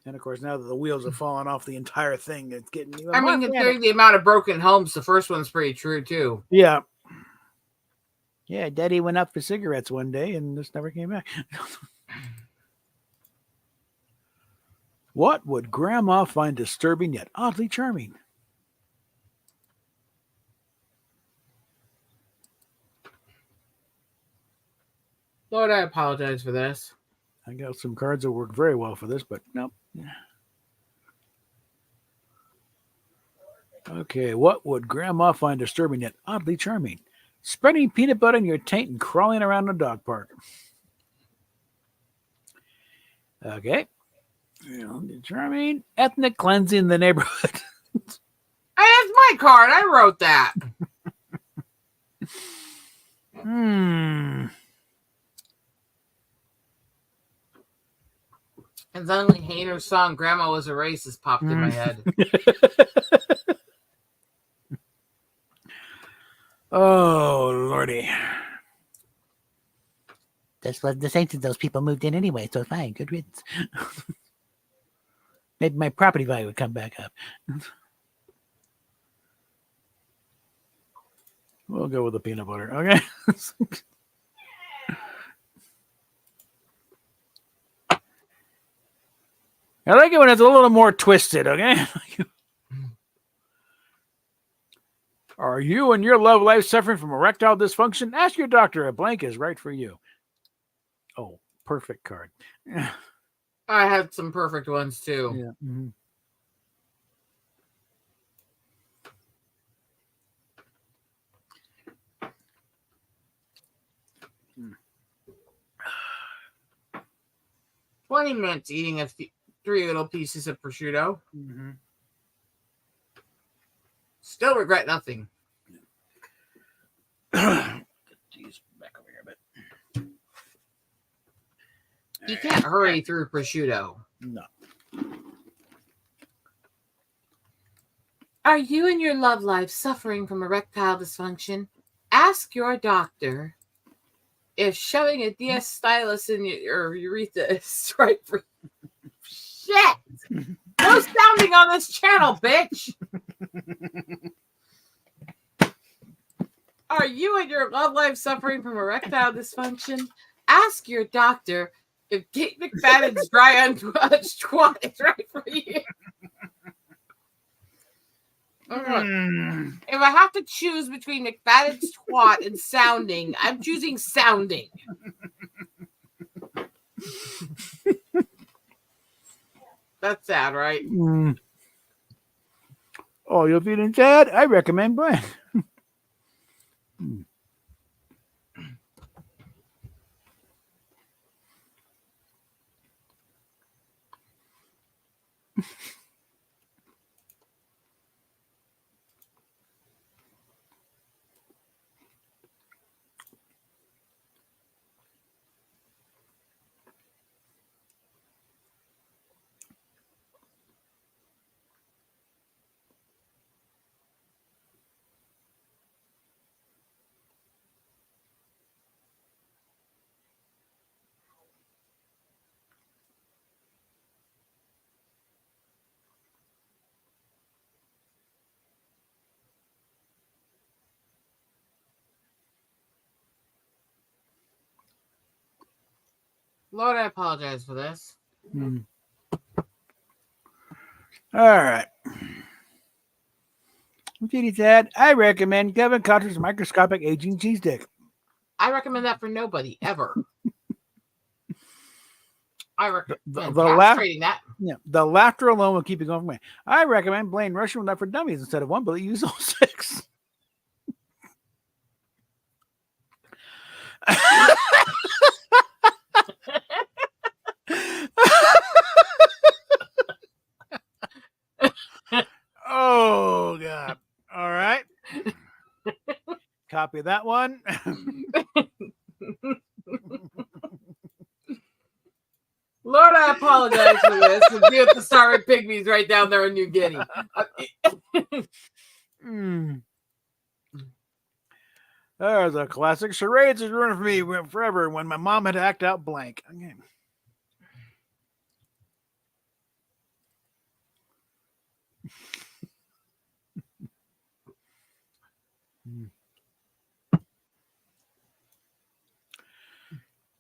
And of course, now that the wheels are falling off the entire thing, it's getting even I more mean, frantic. considering the amount of broken homes, the first one's pretty true, too. Yeah. Yeah, Daddy went out for cigarettes one day and just never came back. What would Grandma find disturbing yet oddly charming? Lord, I apologize for this. I got some cards that work very well for this, but nope. Okay, what would Grandma find disturbing yet oddly charming? Spreading peanut butter in your taint and crawling around a dog park. Okay. Charming. Ethnic cleansing the neighborhood. That's my card. I wrote that. Hmm. And suddenly Hayner's song Grandma Was a Racist popped in my head. Oh, Lordy. This was the Saints. Those people moved in anyway, so fine. Good riddance. Maybe my property value would come back up. We'll go with the peanut butter. Okay. I like it when it's a little more twisted. Okay. Are you and your love life suffering from erectile dysfunction? Ask your doctor. A blank is right for you. Oh, perfect card. I had some perfect ones too. Yeah. Mm-hmm. Mm. 20 minutes eating three little pieces of prosciutto. Mm-hmm. Still regret nothing. Jeez, back over here a bit. You can't hurry through prosciutto. No. Are you and your love life suffering from erectile dysfunction? Ask your doctor if shoving a DS stylus in your urethra is right for you. Shit! No sounding on this channel, bitch! Are you and your love life suffering from erectile dysfunction? Ask your doctor if Kate McFadden's dry untouched twat is right for you. If I have to choose between McFadden's twat and sounding, I'm choosing sounding. That's sad, right? Oh, you're feeling sad? I recommend Brian. Lord, I apologize for this. All right. Feeling sad? I recommend Kevin Costner's microscopic aging cheese stick. I recommend that for nobody, ever. I recommend the that. Yeah, the laughter alone will keep you going for me. I recommend playing Russian roulette for dummies instead of one, but use all six. Oh God! All right, copy that one. Lord, I apologize for this. We'll be at the Starry Pygmies right down there in New Guinea. There's a classic. Charades is ruined for me forever when my mom had to act out blank. Okay.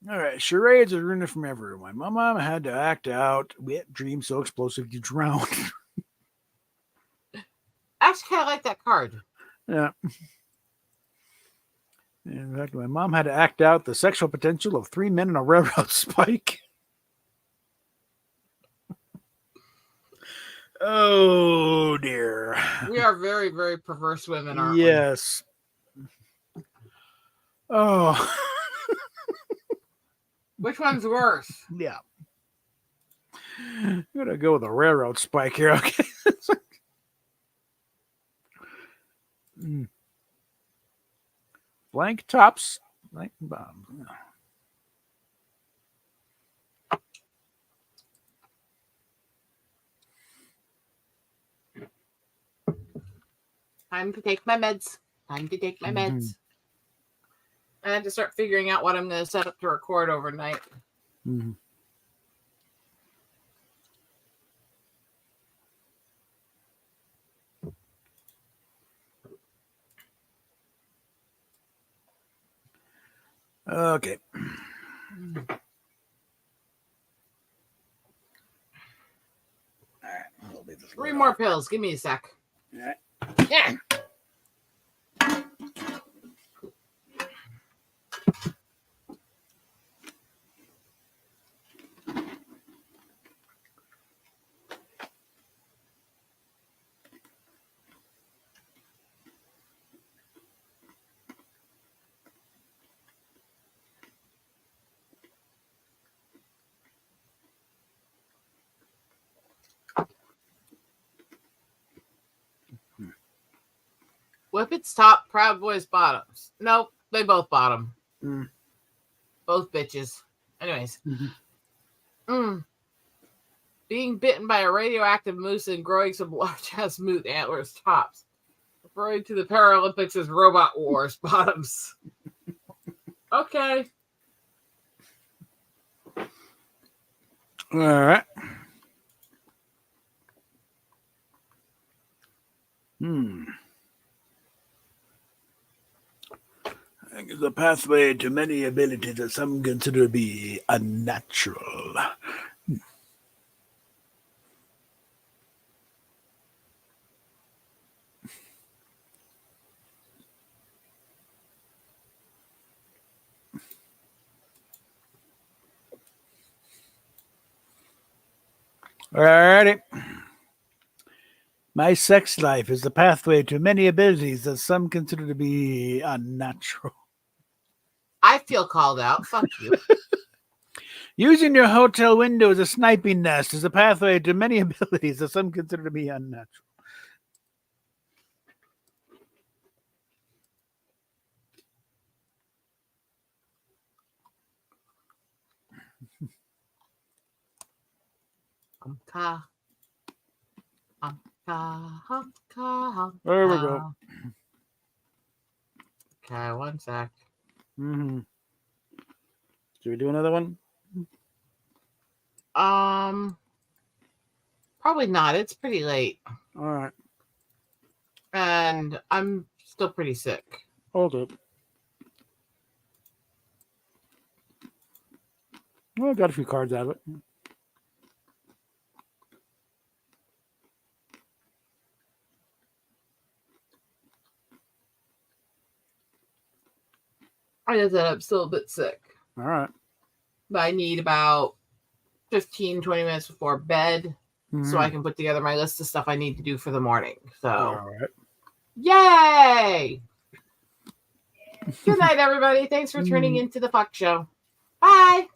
All right, charades are ruined from everyone. My mom had to act out wet dreams so explosive you drown. Actually, kind of like that card. Yeah. In fact, my mom had to act out the sexual potential of 3 men in a railroad spike. Oh dear. We are very, very perverse women, aren't Yes. Oh. we? Which one's worse? Yeah. I'm gonna go with a railroad spike here. Okay. Mm. Blank tops, blank bottoms. Time to take my meds. Time to take my meds. Mhm. I had to start figuring out what I'm going to set up to record overnight. Mhm. Okay. All right. I'll leave this 3 lid more off. pills. Give me a sec. All right. Yeah. Whippets top, Proud Boys bottoms. Nope, they both bottom. Mm. Both bitches. Anyways. Mhm. Being bitten by a radioactive moose and growing some large ass moot antlers tops. Referring to the Paralympics as Robot Wars bottoms. Okay. All right. The pathway to many abilities that some consider to be unnatural. Alrighty. My sex life is the pathway to many abilities that some consider to be unnatural. I feel called out. Fuck you. Using your hotel window as a sniping nest is a pathway to many abilities that some consider to be unnatural. There we go. Okay, one sec. Mm-hmm. Should we do another one? Probably not. It's pretty late. All right. And I'm still pretty sick. Hold it. Well, I got a few cards out of it. I know that I'm still a bit sick. All right. But I need about 15, 20 minutes before bed so I can put together my list of stuff I need to do for the morning. So, All right. yay! Good night, everybody. Thanks for tuning into the Fuck Show. Bye.